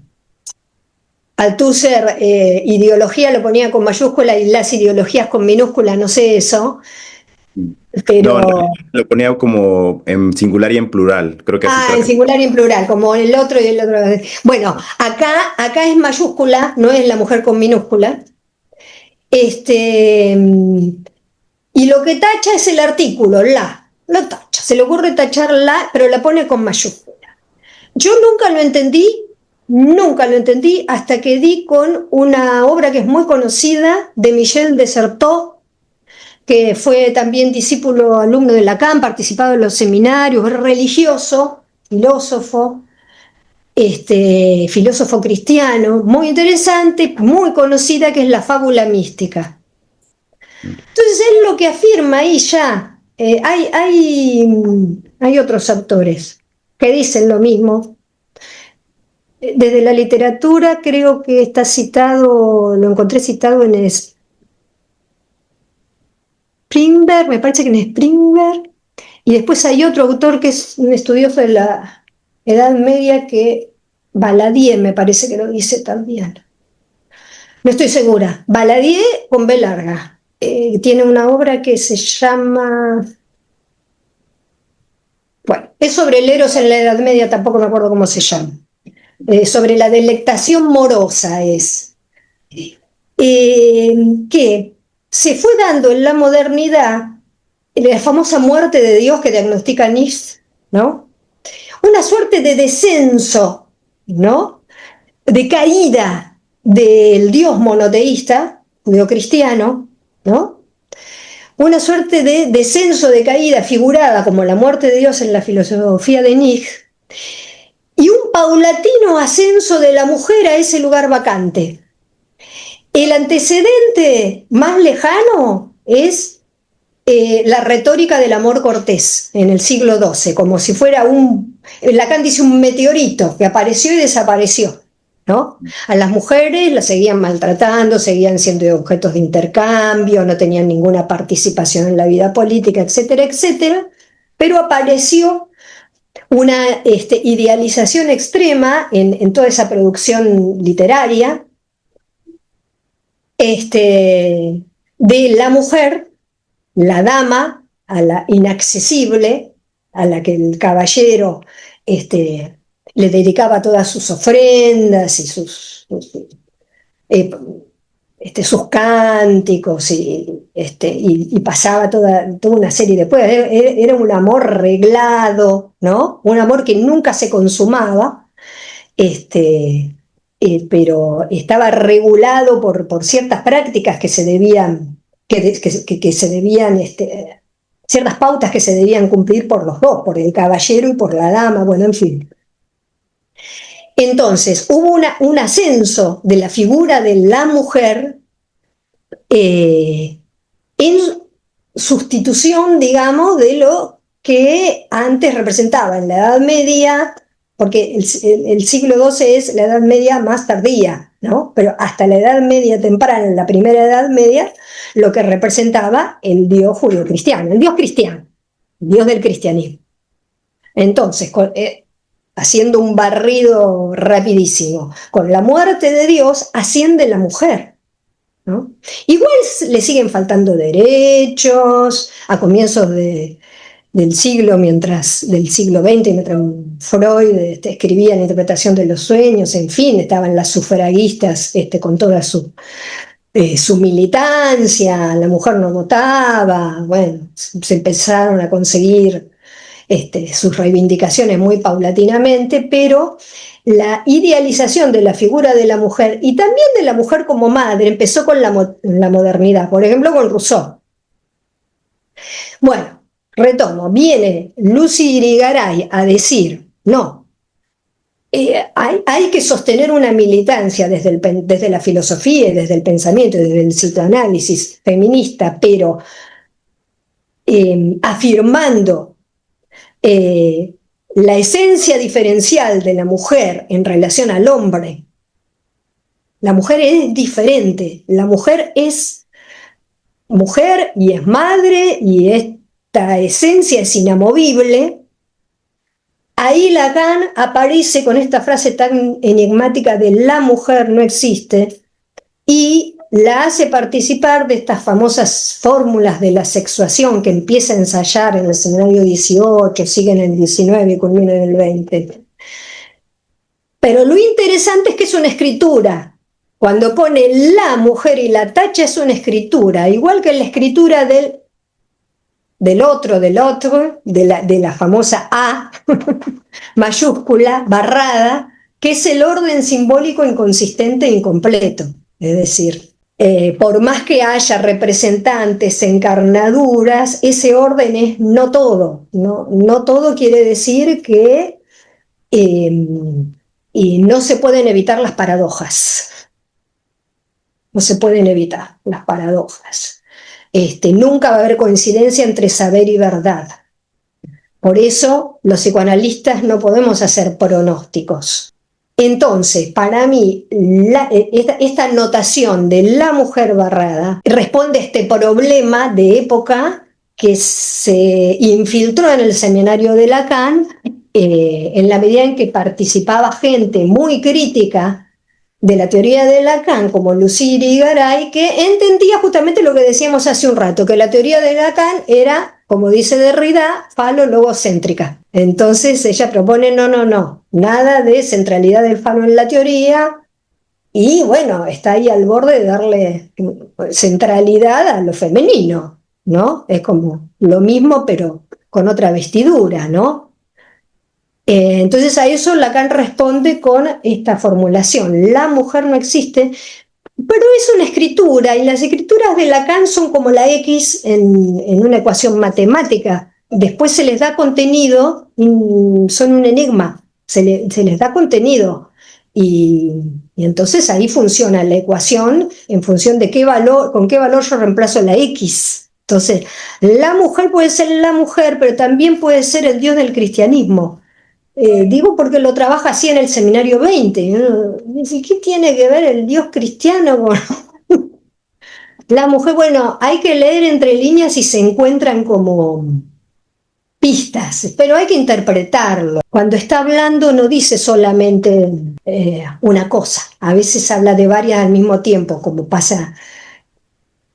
Speaker 4: Althusser ideología lo ponía con mayúscula y las ideologías con minúscula, no sé eso, pero...
Speaker 2: No, lo ponía como en singular y en plural, creo que así
Speaker 4: en singular y en plural, como el otro y el otro. Bueno, acá es mayúscula, no es la mujer con minúscula. Y lo que tacha es el artículo, lo tacha. Se le ocurre tachar la, pero la pone con mayúscula. Yo nunca lo entendí hasta que di con una obra que es muy conocida de Michel Desserteaux, que fue también discípulo, alumno de Lacan, participado en los seminarios, religioso, filósofo, filósofo cristiano, muy interesante, muy conocida, que es la fábula mística. Entonces él lo que afirma ahí ya, hay otros autores que dicen lo mismo. Desde la literatura creo que está citado, lo encontré citado en Strindberg, me parece que en Strindberg, y después hay otro autor que es un estudioso de la Edad Media, que Valadier me parece que lo dice también. No estoy segura. Valadier con B larga. Tiene una obra que se llama... Bueno, es sobre el Eros en la Edad Media, tampoco me acuerdo cómo se llama. Sobre la delectación morosa es. Que se fue dando en la modernidad, en la famosa muerte de Dios que diagnostica Nietzsche, ¿no? Una suerte de descenso, ¿no? De caída del Dios monoteísta, judeocristiano, ¿no? Una suerte de descenso, de caída figurada como la muerte de Dios en la filosofía de Nietzsche, y un paulatino ascenso de la mujer a ese lugar vacante. El antecedente más lejano es la retórica del amor cortés en el siglo XII, como si fuera Lacan dice un meteorito que apareció y desapareció, ¿no? A las mujeres las seguían maltratando, seguían siendo objetos de intercambio, no tenían ninguna participación en la vida política, etcétera, etcétera, pero apareció una idealización extrema en toda esa producción literaria de la mujer, la dama, a la inaccesible, a la que el caballero le dedicaba todas sus ofrendas y sus cánticos y pasaba toda una serie después. Era un amor reglado, ¿no? Un amor que nunca se consumaba, pero estaba regulado por ciertas prácticas que se debían, ciertas pautas que se debían cumplir por los dos, por el caballero y por la dama, bueno, en fin. Entonces, hubo un ascenso de la figura de la mujer en sustitución, digamos, de lo que antes representaba en la Edad Media, porque el siglo XII es la Edad Media más tardía, ¿no? Pero hasta la Edad Media temprana, en la primera Edad Media, lo que representaba el Dios judio-cristiano, el Dios cristiano, el Dios del cristianismo. Entonces, haciendo un barrido rapidísimo, con la muerte de Dios asciende la mujer, ¿no? Igual le siguen faltando derechos a comienzos del siglo XX, mientras Freud escribía la interpretación de los sueños, en fin, estaban las sufragistas con toda su militancia, la mujer no votaba, bueno, se empezaron a conseguir sus reivindicaciones muy paulatinamente, pero la idealización de la figura de la mujer y también de la mujer como madre empezó con la modernidad, por ejemplo con Rousseau. Bueno, retomo, viene Lucy Irigaray a decir, no, hay que sostener una militancia desde la filosofía y desde el pensamiento, desde el psicoanálisis feminista, pero afirmando la esencia diferencial de la mujer en relación al hombre. La mujer es diferente, la mujer es mujer y es madre y esta esencia es inamovible. Ahí Lacan aparece con esta frase tan enigmática de la mujer no existe y la hace participar de estas famosas fórmulas de la sexuación que empieza a ensayar en el seminario 18, sigue en el 19 y culmina en el 20. Pero lo interesante es que es una escritura. Cuando pone la mujer y la tacha es una escritura, igual que la escritura del otro, de la famosa A mayúscula, barrada, que es el orden simbólico inconsistente e incompleto. Es decir, por más que haya representantes, encarnaduras, ese orden es no todo. No todo quiere decir que y no se pueden evitar las paradojas. No se pueden evitar las paradojas. Nunca va a haber coincidencia entre saber y verdad. Por eso los psicoanalistas no podemos hacer pronósticos. Entonces, para mí, esta notación de la mujer barrada responde a este problema de época que se infiltró en el seminario de Lacan, en la medida en que participaba gente muy crítica de la teoría de Lacan, como Lucy Irigaray, que entendía justamente lo que decíamos hace un rato, que la teoría de Lacan era, como dice Derrida, falo-logocéntrica. Entonces ella propone, no, nada de centralidad del falo en la teoría, y bueno, está ahí al borde de darle centralidad a lo femenino, ¿no? Es como lo mismo, pero con otra vestidura, ¿no? Entonces a eso Lacan responde con esta formulación: la mujer no existe, pero es una escritura, y las escrituras de Lacan son como la X en una ecuación matemática. Después se les da contenido, son un enigma, se les da contenido, y entonces ahí funciona la ecuación en función de con qué valor yo reemplazo la X. Entonces, la mujer puede ser la mujer, pero también puede ser el Dios del cristianismo. Digo porque lo trabaja así en el Seminario 20. ¿Qué tiene que ver el Dios cristiano con la mujer? Bueno, hay que leer entre líneas y se encuentran como pistas, pero hay que interpretarlo. Cuando está hablando no dice solamente una cosa, a veces habla de varias al mismo tiempo, como pasa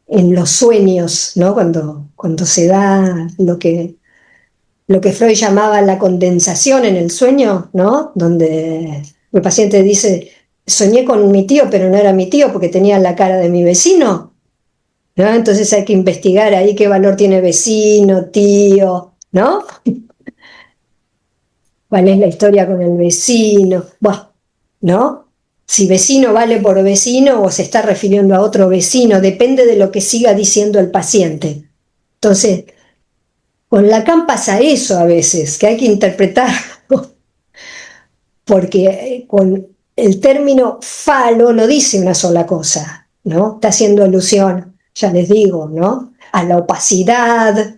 Speaker 4: en los sueños, ¿no? Cuando se da lo que Freud llamaba la condensación en el sueño, ¿no? Donde el paciente dice, soñé con mi tío, pero no era mi tío porque tenía la cara de mi vecino, ¿no? Entonces hay que investigar ahí qué valor tiene vecino, tío, ¿no? ¿Cuál es la historia con el vecino? Bueno, ¿no? Si vecino vale por vecino o se está refiriendo a otro vecino, depende de lo que siga diciendo el paciente. Entonces, con Lacan pasa eso a veces, que hay que interpretarlo, porque con el término falo no dice una sola cosa, ¿no? Está haciendo alusión, ya les digo, ¿no? A la opacidad,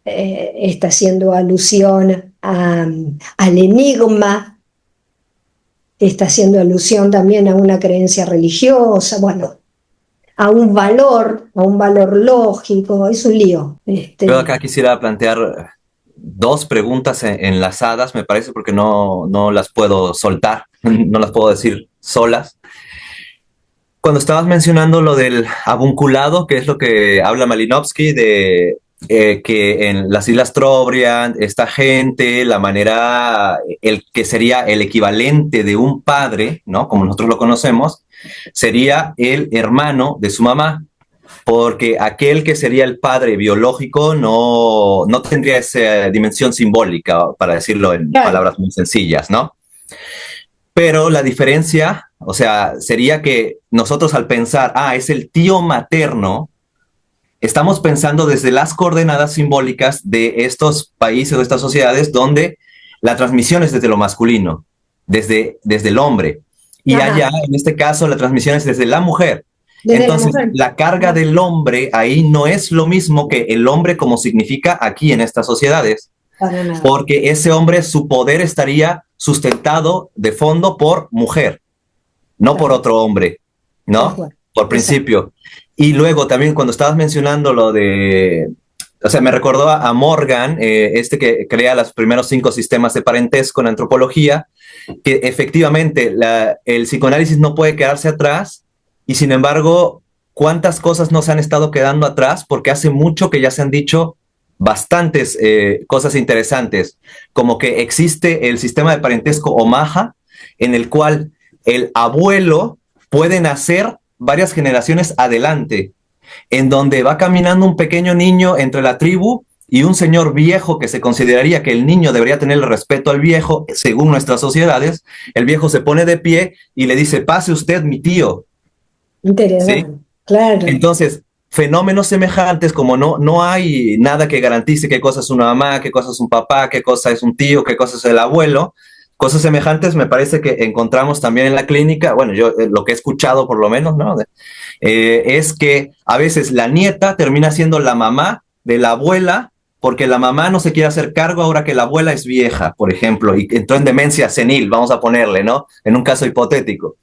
Speaker 4: está haciendo alusión al enigma, está haciendo alusión también a una creencia religiosa, bueno, a un valor lógico, es un lío.
Speaker 3: Yo acá quisiera plantear dos preguntas enlazadas, me parece, porque no las puedo soltar, no las puedo decir solas. Cuando estabas mencionando lo del avunculado, que es lo que habla Malinowski, de que en las Islas Trobriand, esta gente, la manera, el que sería el equivalente de un padre, ¿no? Como nosotros lo conocemos, sería el hermano de su mamá, porque aquel que sería el padre biológico no tendría esa dimensión simbólica, para decirlo en palabras muy sencillas, ¿no? Pero la diferencia, o sea, sería que nosotros al pensar, es el tío materno, estamos pensando desde las coordenadas simbólicas de estos países, de estas sociedades, donde la transmisión es desde lo masculino, desde el hombre. Y allá, en este caso, la transmisión es desde la mujer. Entonces, la carga del hombre ahí no es lo mismo que el hombre como significa aquí en estas sociedades. Porque ese hombre, su poder estaría sustentado de fondo por mujer, no por otro hombre, ¿no? Por principio. Y luego también cuando estabas mencionando lo de... O sea, me recordó a Morgan, que crea los primeros 5 sistemas de parentesco en antropología, que efectivamente el psicoanálisis no puede quedarse atrás, y sin embargo, ¿cuántas cosas no se han estado quedando atrás? Porque hace mucho que ya se han dicho bastantes cosas interesantes, como que existe el sistema de parentesco Omaha, en el cual el abuelo puede nacer varias generaciones adelante, en donde va caminando un pequeño niño entre la tribu y un señor viejo que se consideraría que el niño debería tener el respeto al viejo, según nuestras sociedades. El viejo se pone de pie y le dice, pase usted, mi tío.
Speaker 4: Interesante, ¿sí? Claro.
Speaker 3: Entonces, fenómenos semejantes, como no hay nada que garantice qué cosa es una mamá, qué cosa es un papá, qué cosa es un tío, qué cosa es el abuelo, Cosas semejantes me parece que encontramos también en la clínica, bueno, yo lo que he escuchado por lo menos, ¿no? Es que a veces la nieta termina siendo la mamá de la abuela porque la mamá no se quiere hacer cargo ahora que la abuela es vieja, por ejemplo, y entró en demencia senil, vamos a ponerle, ¿no? En un caso hipotético.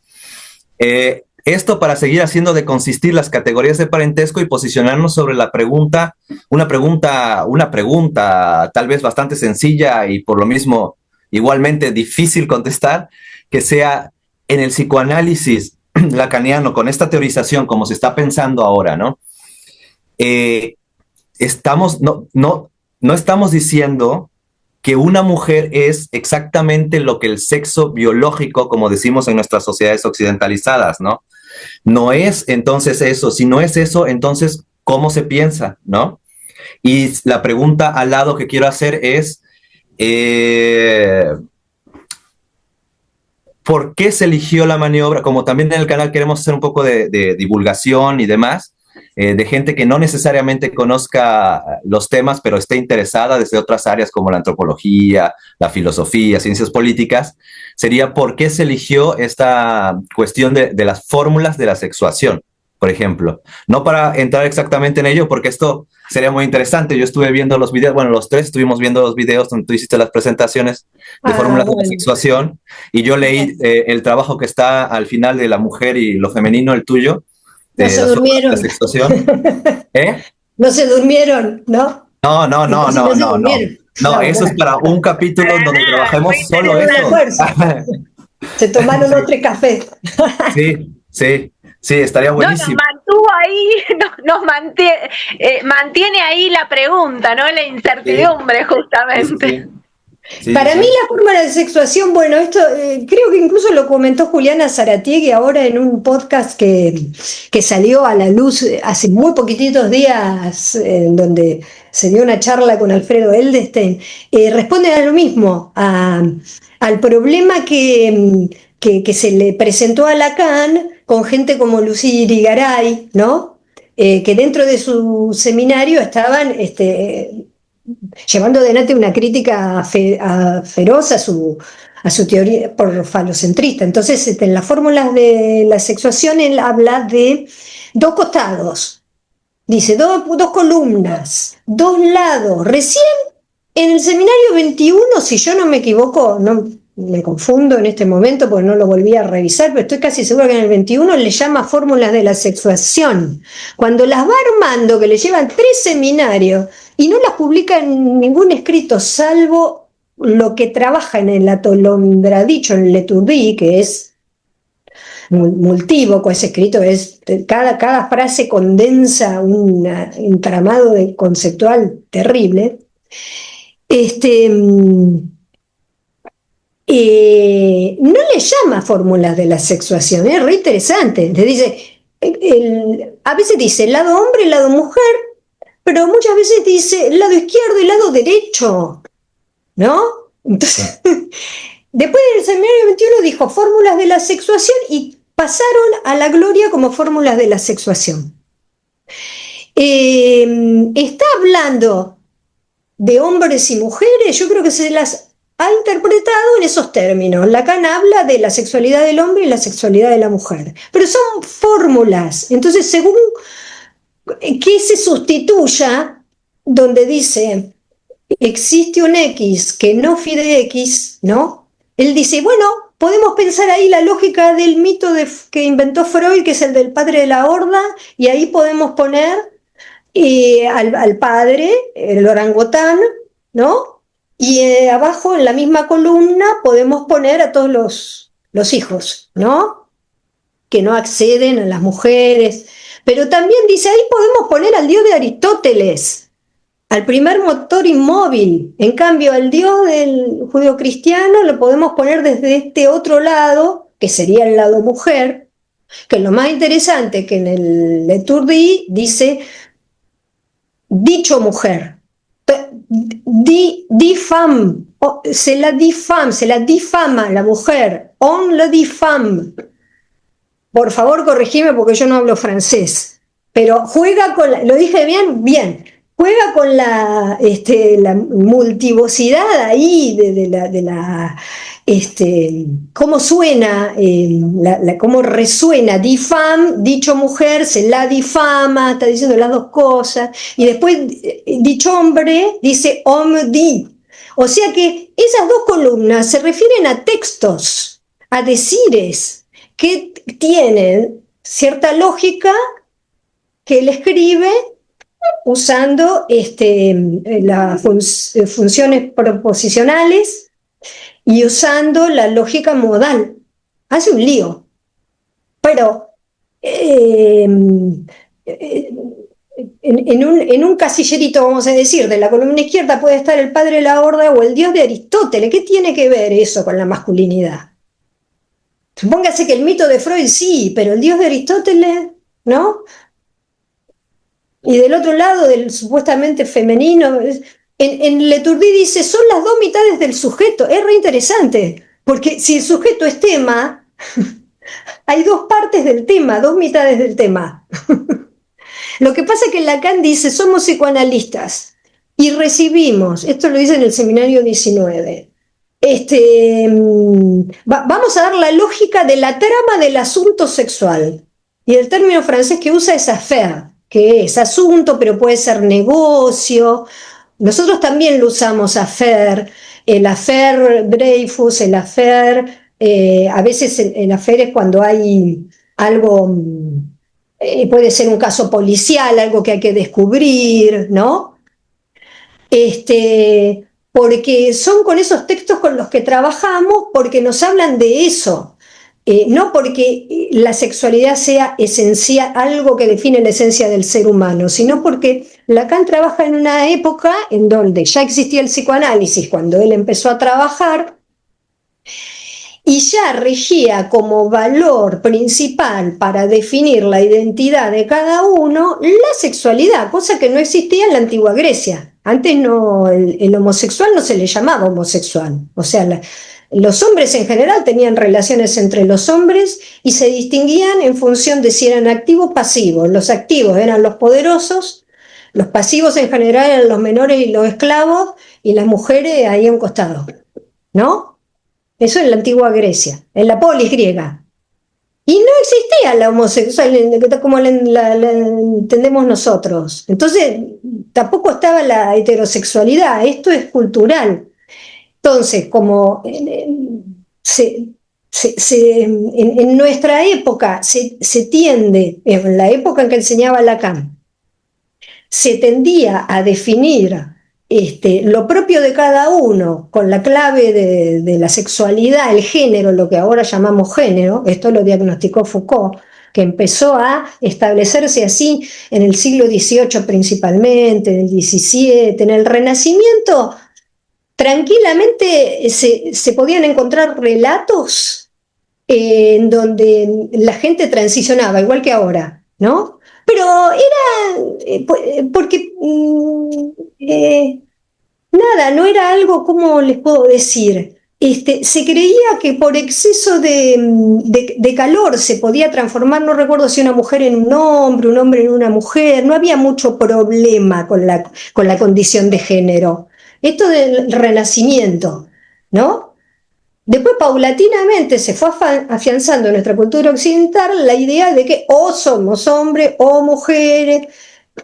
Speaker 3: Esto para seguir haciendo de consistir las categorías de parentesco y posicionarnos sobre la pregunta, una pregunta tal vez bastante sencilla y por lo mismo igualmente difícil contestar, que sea en el psicoanálisis lacaniano, con esta teorización como se está pensando ahora, ¿no? No estamos diciendo que una mujer es exactamente lo que el sexo biológico, como decimos en nuestras sociedades occidentalizadas, ¿no? No es entonces eso. Si no es eso, entonces, ¿cómo se piensa, no? Y la pregunta al lado que quiero hacer es, ¿por qué se eligió la maniobra? Como también en el canal queremos hacer un poco de divulgación y demás, de gente que no necesariamente conozca los temas, pero esté interesada desde otras áreas como la antropología, la filosofía, ciencias políticas, sería por qué se eligió esta cuestión de las fórmulas de la sexuación, por ejemplo. No para entrar exactamente en ello, porque esto sería muy interesante. Yo estuve viendo los videos, bueno, los tres estuvimos viendo los videos donde tú hiciste las presentaciones de fórmulas de la sexuación, y yo leí el trabajo que está al final de la mujer y lo femenino, el tuyo.
Speaker 4: No se durmieron.
Speaker 3: La sexuación.
Speaker 4: No se durmieron, ¿no?
Speaker 3: No, eso es para un capítulo donde trabajemos solo eso.
Speaker 4: Se tomaron otro café.
Speaker 3: Sí, estaría buenísimo.
Speaker 1: Nos mantuvo ahí, mantiene ahí la pregunta, ¿no? La incertidumbre, justamente.
Speaker 4: Para mí la forma de sexuación, bueno, esto creo que incluso lo comentó Juliana Zaratiegui ahora en un podcast que salió a la luz hace muy poquititos días, en donde se dio una charla con Alfredo Eldestein. Responde a lo mismo, al problema que se le presentó a Lacan con gente como Lucía Irigaray, ¿no? Que dentro de su seminario estaban llevando adelante una crítica feroz a su teoría por falocentrista. Entonces, en las fórmulas de la sexuación, él habla de dos costados, dice dos columnas, dos lados. Recién en el seminario 21, si yo no me equivoco, no me confundo en este momento porque no lo volví a revisar, pero estoy casi seguro que en el 21 le llama fórmulas de la sexuación. Cuando las va armando, que le llevan 3 seminarios, y no las publica en ningún escrito, salvo lo que trabaja en el atolondradicho, en Leturdi, que es multívoco, ese escrito es, cada frase condensa un entramado conceptual terrible. No le llama fórmulas de la sexuación, es re interesante. Le dice, a veces dice el lado hombre, el lado mujer, pero muchas veces dice el lado izquierdo y el lado derecho, ¿no? Entonces, después del seminario 21 dijo fórmulas de la sexuación y pasaron a la gloria como fórmulas de la sexuación. Está hablando de hombres y mujeres, yo creo que se las ha interpretado en esos términos. Lacan habla de la sexualidad del hombre y la sexualidad de la mujer, pero son fórmulas. Entonces, según que se sustituya, donde dice existe un X que no fide X, ¿no? Él dice, bueno, podemos pensar ahí la lógica del mito que inventó Freud, que es el del padre de la horda, y ahí podemos poner al padre, el orangután, ¿no? Y abajo, en la misma columna, podemos poner a todos los hijos, ¿no? Que no acceden a las mujeres. Pero también dice, ahí podemos poner al dios de Aristóteles, al primer motor inmóvil. En cambio, al dios del judeocristiano lo podemos poner desde este otro lado, que sería el lado mujer, que es lo más interesante, que en el Leturdi dice dicho mujer. Se la difama la mujer, on la diffame. Por favor, corregime porque yo no hablo francés, pero juega con lo dije bien, juega con la multivocidad ahí de la cómo suena, cómo resuena difam, dicho mujer, se la difama, está diciendo las dos cosas, y después dicho hombre dice homme dit. O sea que esas dos columnas se refieren a textos, a decires, que tienen cierta lógica que él escribe usando las funciones proposicionales y usando la lógica modal. Hace un lío. Pero en un casillerito, vamos a decir, de la columna izquierda puede estar el padre de la horda o el dios de Aristóteles. ¿Qué tiene que ver eso con la masculinidad? Supóngase que el mito de Freud sí, pero el dios de Aristóteles, ¿no? Y del otro lado, del supuestamente femenino, en Leturdi dice, son las dos mitades del sujeto. Es re interesante, porque si el sujeto es tema, hay dos partes del tema, dos mitades del tema. Lo que pasa es que Lacan dice, somos psicoanalistas y recibimos, esto lo dice en el seminario 19, vamos a dar la lógica de la trama del asunto sexual. Y el término francés que usa es affaire, que es asunto, pero puede ser negocio. Nosotros también lo usamos affaire, el affaire Dreyfus, el affaire, a veces el affaire es cuando hay algo, puede ser un caso policial, algo que hay que descubrir, ¿no? Porque son con esos textos con los que trabajamos, porque nos hablan de eso, no porque la sexualidad sea esencial, algo que define la esencia del ser humano, sino porque Lacan trabaja en una época en donde ya existía el psicoanálisis cuando él empezó a trabajar, y ya regía como valor principal para definir la identidad de cada uno la sexualidad, cosa que no existía en la antigua Grecia. Antes no, el homosexual no se le llamaba homosexual, o sea, los hombres en general tenían relaciones entre los hombres y se distinguían en función de si eran activos o pasivos. Los activos eran los poderosos, los pasivos en general eran los menores y los esclavos, y las mujeres ahí a un costado, ¿no? Eso en la antigua Grecia, en la polis griega. Y no existía la homosexualidad como la entendemos nosotros. Entonces, tampoco estaba la heterosexualidad. Esto es cultural. Entonces, como en nuestra época se tiende, en la época en que enseñaba Lacan, se tendía a definir lo propio de cada uno con la clave de la sexualidad, el género, lo que ahora llamamos género. Esto lo diagnosticó Foucault, que empezó a establecerse así en el siglo XVIII principalmente, en el XVII, en el Renacimiento. Tranquilamente se podían encontrar relatos en donde la gente transicionaba, igual que ahora, ¿no? Pero era porque nada, no era algo, ¿cómo les puedo decir? Se creía que por exceso de calor se podía transformar, no recuerdo si una mujer en un hombre en una mujer, no había mucho problema con la condición de género. Esto del Renacimiento, ¿no? Después, paulatinamente, se fue afianzando en nuestra cultura occidental la idea de que o somos hombres o mujeres,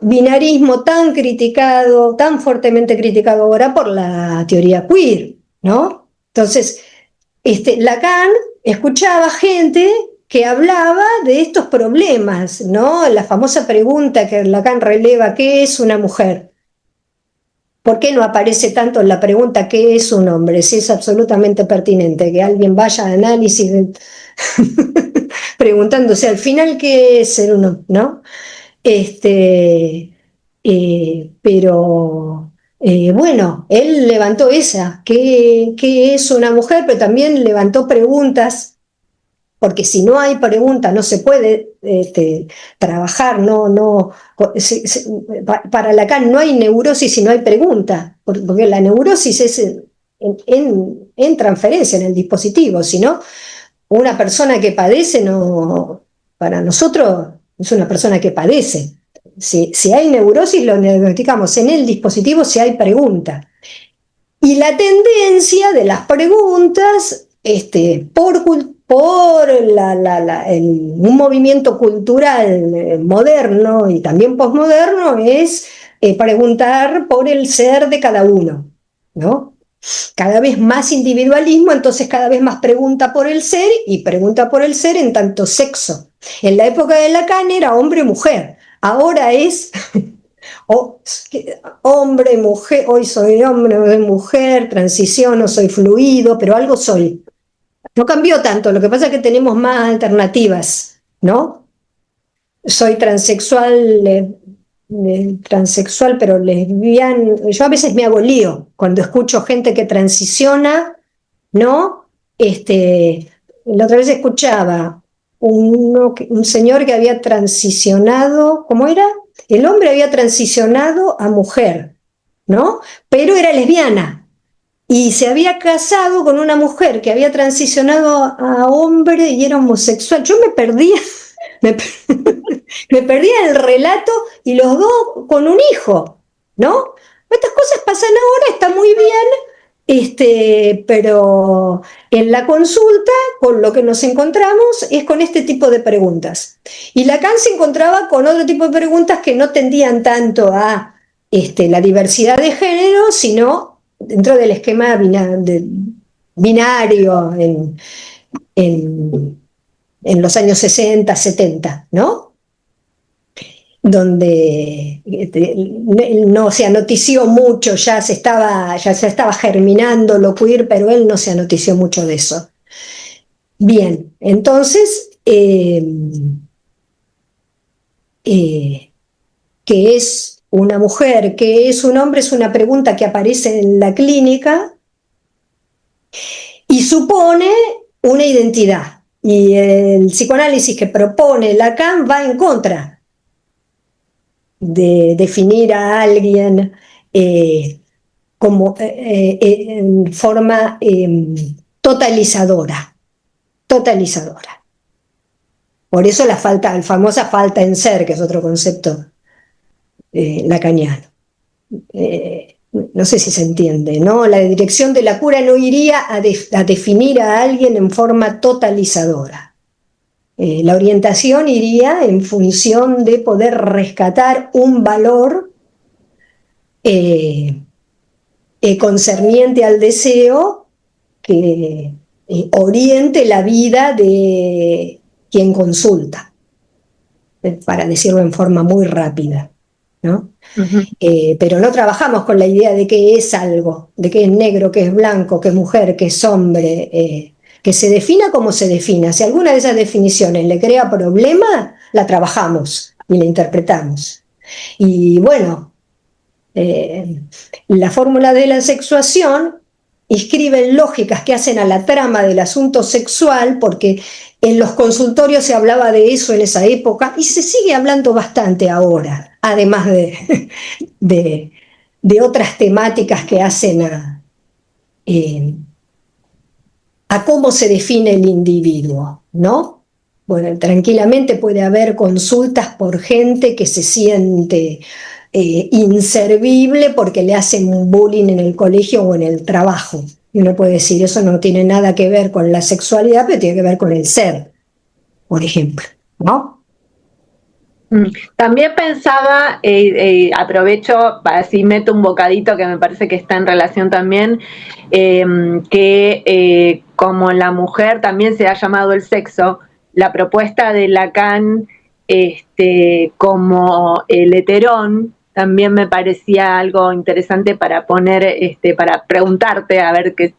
Speaker 4: binarismo tan criticado, tan fuertemente criticado ahora por la teoría queer, ¿no? Entonces, Lacan escuchaba gente que hablaba de estos problemas, ¿no? La famosa pregunta que Lacan releva, ¿qué es una mujer? ¿Por qué no aparece tanto en la pregunta qué es un hombre? Si es absolutamente pertinente que alguien vaya a análisis preguntándose al final qué es ser un hombre, ¿no? Pero bueno, él levantó esa, ¿qué es una mujer? Pero también levantó preguntas, porque si no hay pregunta no se puede trabajar, para Lacan no hay neurosis si no hay pregunta, porque la neurosis es en transferencia, en el dispositivo, si no, una persona que padece, no, para nosotros es una persona que padece. Si hay neurosis lo diagnosticamos en el dispositivo si hay pregunta. Y la tendencia de las preguntas por un movimiento cultural moderno y también posmoderno, es preguntar por el ser de cada uno, ¿no? Cada vez más individualismo, entonces cada vez más pregunta por el ser, y pregunta por el ser en tanto sexo. En la época de Lacan era hombre-mujer, ahora es hombre, mujer, hoy soy hombre, soy mujer, transiciono, soy fluido, pero algo soy. No cambió tanto, lo que pasa es que tenemos más alternativas, ¿no? Soy transexual, transexual, pero lesbiana. Yo a veces me hago lío cuando escucho gente que transiciona, ¿no? La otra vez escuchaba un señor que había transicionado, ¿cómo era? El hombre había transicionado a mujer, ¿no? Pero era lesbiana. Y se había casado con una mujer que había transicionado a hombre y era homosexual. Yo me perdía, me, me perdía en el relato, y los dos con un hijo, ¿no? Estas cosas pasan ahora, está muy bien, pero en la consulta con lo que nos encontramos es con este tipo de preguntas. Y Lacan se encontraba con otro tipo de preguntas que no tendían tanto a la diversidad de género, sino dentro del esquema binario en los años 60, 70, ¿no? Donde no se anotició mucho, ya se estaba germinando lo queer, pero él no se anotició mucho de eso. Bien, entonces, ¿qué es una mujer? ¿Qué es un hombre? Es una pregunta que aparece en la clínica y supone una identidad. Y el psicoanálisis que propone Lacan va en contra de definir a alguien como en forma totalizadora. Por eso la famosa falta en ser, que es otro concepto lacaniano. No sé si se entiende, ¿no? La dirección de la cura no iría a definir a alguien en forma totalizadora. La orientación iría en función de poder rescatar un valor concerniente al deseo que oriente la vida de quien consulta, para decirlo en forma muy rápida, ¿no? Pero no trabajamos con la idea de que es algo, de que es negro, que es blanco, que es mujer, que es hombre, que se defina como se defina. Si alguna de esas definiciones le crea problema, la trabajamos y la interpretamos. Y bueno, la fórmula de la sexuación inscriben lógicas que hacen a la trama del asunto sexual, porque en los consultorios se hablaba de eso en esa época y se sigue hablando bastante ahora, además de otras temáticas que hacen a cómo se define el individuo, ¿no? Bueno, tranquilamente puede haber consultas por gente que se siente inservible porque le hacen bullying en el colegio o en el trabajo. Y uno puede decir, eso no tiene nada que ver con la sexualidad, pero tiene que ver con el ser, por ejemplo, ¿no?
Speaker 1: También pensaba, aprovecho, así meto un bocadito que me parece que está en relación también, que como la mujer también se ha llamado el sexo, la propuesta de Lacan como el heterón también me parecía algo interesante para poner, para preguntarte a ver qué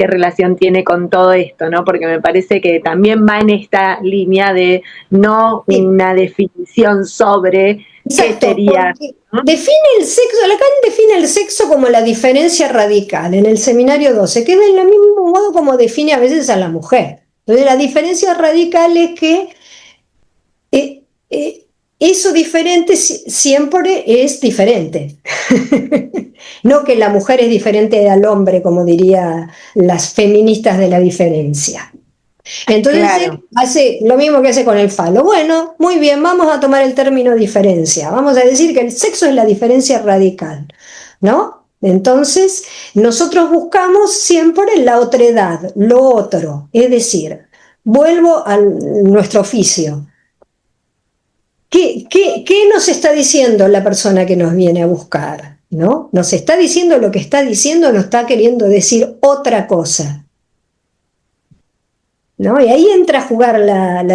Speaker 1: relación tiene con todo esto, ¿no? Porque me parece que también va en esta línea de no una definición sobre qué sería, ¿no?
Speaker 4: Define el sexo, Lacan define el sexo como la diferencia radical en el seminario 12, que es del mismo modo como define a veces a la mujer. Entonces la diferencia radical es que eso diferente siempre es diferente. No que la mujer es diferente al hombre, como dirían las feministas de la diferencia. Entonces claro, hace lo mismo que hace con el falo. Bueno, muy bien, vamos a tomar el término diferencia. Vamos a decir que el sexo es la diferencia radical, ¿no? Entonces, nosotros buscamos siempre la otredad, lo otro. Es decir, vuelvo a nuestro oficio. ¿Qué nos está diciendo la persona que nos viene a buscar? ¿No? Nos está diciendo lo que está diciendo, nos está queriendo decir otra cosa. ¿No? Y ahí entra a jugar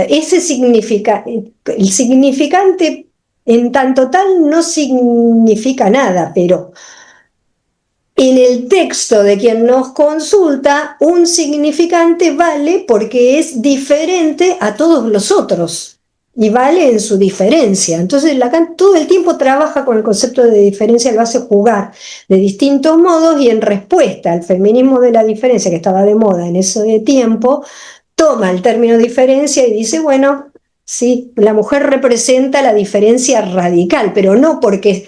Speaker 4: ese el significante en tanto tal no significa nada, pero en el texto de quien nos consulta, un significante vale porque es diferente a todos los otros y vale en su diferencia. Entonces Lacan todo el tiempo trabaja con el concepto de diferencia, lo hace jugar de distintos modos y en respuesta al feminismo de la diferencia que estaba de moda en ese tiempo, toma el término diferencia y dice, bueno, sí, la mujer representa la diferencia radical, pero no porque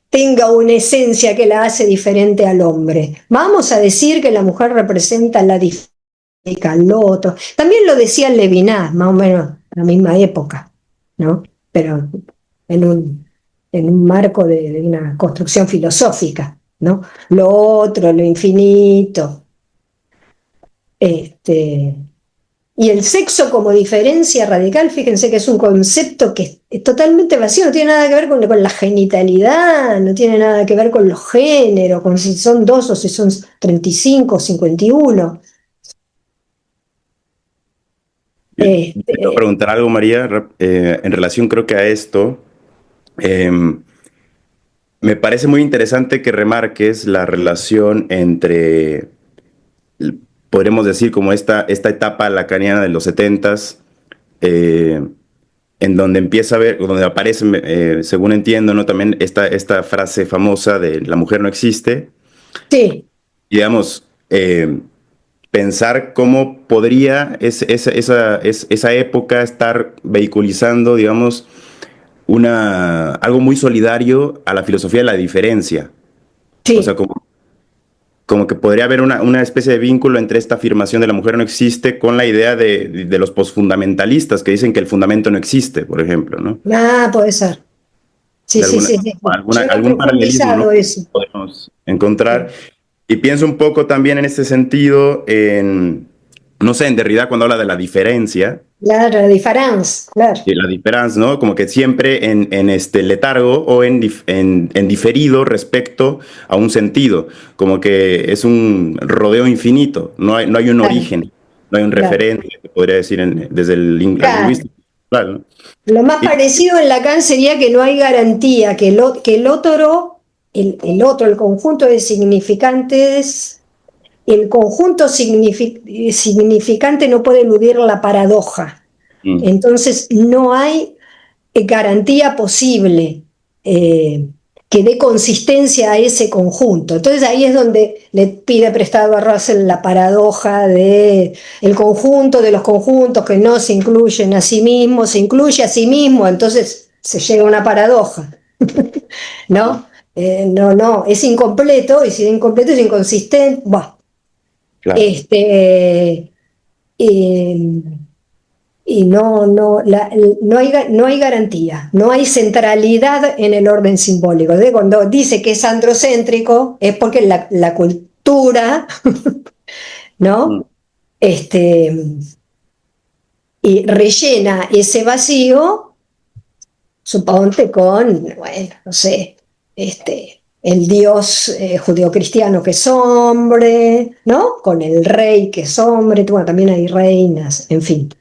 Speaker 4: tenga una esencia que la hace diferente al hombre. Vamos a decir que la mujer representa la diferencia al otro. También lo decía Levinas, más o menos a la misma época, ¿no? Pero en un marco de una construcción filosófica, ¿no? Lo otro, lo infinito. Y el sexo como diferencia radical, fíjense que es un concepto que es totalmente vacío, no tiene nada que ver con la genitalidad, no tiene nada que ver con los géneros, con si son 2 o si son 35 o 51.
Speaker 2: Quiero preguntar algo, María, en relación creo que a esto. Me parece muy interesante que remarques la relación entre, podremos decir, como esta etapa lacaniana de los 70s, en donde empieza a ver, donde aparece, según entiendo, ¿no? También esta frase famosa de la mujer no existe.
Speaker 4: Sí.
Speaker 2: Y, digamos, pensar cómo podría esa época estar vehiculizando, digamos, algo muy solidario a la filosofía de la diferencia.
Speaker 4: Sí.
Speaker 2: O sea, como que podría haber una especie de vínculo entre esta afirmación de la mujer no existe con la idea de los posfundamentalistas que dicen que el fundamento no existe, por ejemplo, ¿no?
Speaker 4: Puede ser. Sí, sí, sí.
Speaker 2: Algún paralelismo, ¿no?
Speaker 4: Eso.
Speaker 2: Podemos encontrar.
Speaker 4: Sí.
Speaker 2: Y pienso un poco también en este sentido no sé, en Derrida cuando habla de la diferencia.
Speaker 4: Claro, la diferencia, claro.
Speaker 2: La diferencia, ¿no? Como que siempre en este letargo o en diferido respecto a un sentido. Como que es un rodeo infinito. No hay un origen, no hay un referente, se podría decir desde la lingüística. Claro, ¿no?
Speaker 4: Lo más parecido en Lacan sería que no hay garantía, que el conjunto de significantes, el conjunto significante no puede eludir la paradoja. Entonces no hay garantía posible que dé consistencia a ese conjunto. Entonces ahí es donde le pide prestado a Russell la paradoja de el conjunto de los conjuntos que no se incluyen a sí mismos, se incluye a sí mismo, entonces se llega a una paradoja. ¿No? No, es incompleto, y si es incompleto es inconsistente. Bueno.
Speaker 2: Claro.
Speaker 4: Y no hay garantía, no hay centralidad en el orden simbólico. ¿Sí? Cuando dice que es androcéntrico es porque la cultura, ¿no? Y rellena ese vacío, suponte con, bueno, no sé, el dios judeocristiano que es hombre, ¿no? Con el rey que es hombre, bueno, también hay reinas, en fin.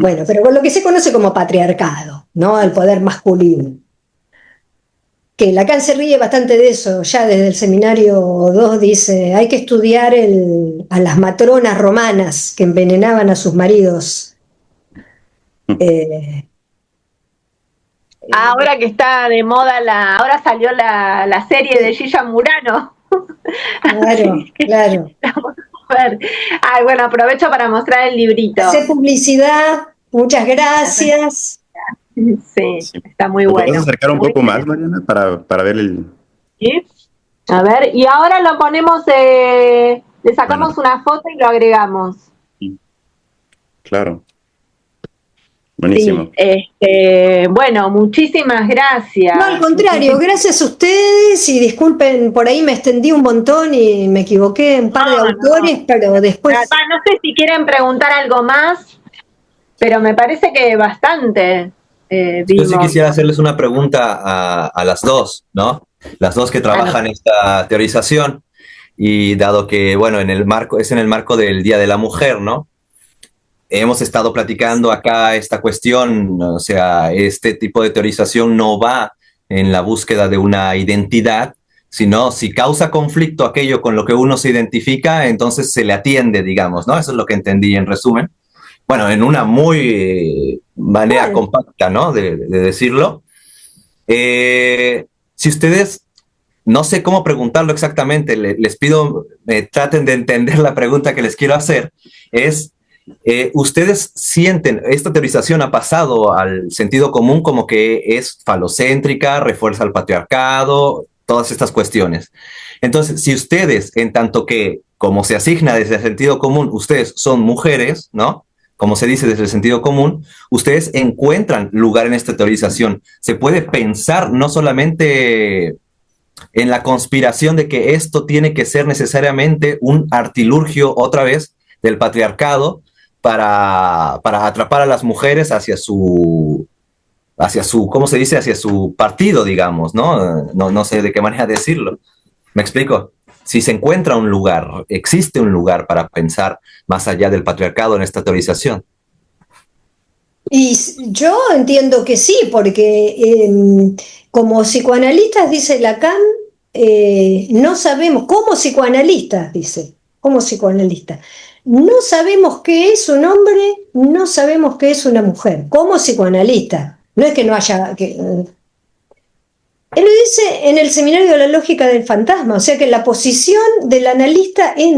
Speaker 4: Bueno, pero con lo que se conoce como patriarcado, ¿no? El poder masculino. Que Lacan se ríe bastante de eso, ya desde el seminario 2 dice, hay que estudiar a las matronas romanas que envenenaban a sus maridos.
Speaker 1: Ahora que está de moda, ahora salió la serie de Gilla Murano.
Speaker 4: Claro.
Speaker 1: Ay, bueno, aprovecho para mostrar el librito.
Speaker 4: Hace publicidad, muchas gracias.
Speaker 1: Sí, está muy bueno.
Speaker 2: ¿Puedes acercar un poco más, Mariana, para ver el...?
Speaker 1: ¿Sí? A ver, y ahora lo ponemos, le sacamos una foto y lo agregamos.
Speaker 2: Claro. Buenísimo.
Speaker 1: Sí, bueno, muchísimas gracias.
Speaker 4: No, al contrario, gracias a ustedes y disculpen, por ahí me extendí un montón y me equivoqué en un par de autores, pero después...
Speaker 1: No sé si quieren preguntar algo más, pero me parece que bastante
Speaker 3: Yo sí
Speaker 1: vimos.
Speaker 3: quisiera hacerles una pregunta a las dos, ¿no? Las dos que trabajan esta teorización, y dado que, bueno, es en el marco del Día de la Mujer, ¿no? Hemos estado platicando acá esta cuestión, o sea, este tipo de teorización no va en la búsqueda de una identidad, sino si causa conflicto aquello con lo que uno se identifica, entonces se le atiende, digamos, ¿no? Eso es lo que entendí en resumen. Bueno, en una muy manera compacta, ¿no? De decirlo. Si ustedes, no sé cómo preguntarlo exactamente, les pido, traten de entender la pregunta que les quiero hacer, es... ¿ustedes sienten, esta teorización ha pasado al sentido común como que es falocéntrica, refuerza el patriarcado, todas estas cuestiones? Entonces, si ustedes, en tanto que, como se asigna desde el sentido común, ustedes son mujeres, ¿no? Como se dice desde el sentido común, ustedes encuentran lugar en esta teorización. Se puede pensar no solamente en la conspiración de que esto tiene que ser necesariamente un artilugio otra vez del patriarcado, para atrapar a las mujeres hacia su, ¿cómo se dice? Hacia su partido, digamos, ¿no? No sé de qué manera decirlo. ¿Me explico? Si se encuentra un lugar, existe un lugar para pensar más allá del patriarcado en esta teorización.
Speaker 4: Y yo entiendo que sí, porque como psicoanalistas, dice Lacan, no sabemos, como psicoanalistas, dice, como psicoanalista, no sabemos qué es un hombre, no sabemos qué es una mujer, como psicoanalista. No es que no haya... él lo dice en el Seminario de la Lógica del Fantasma, o sea que la posición del analista es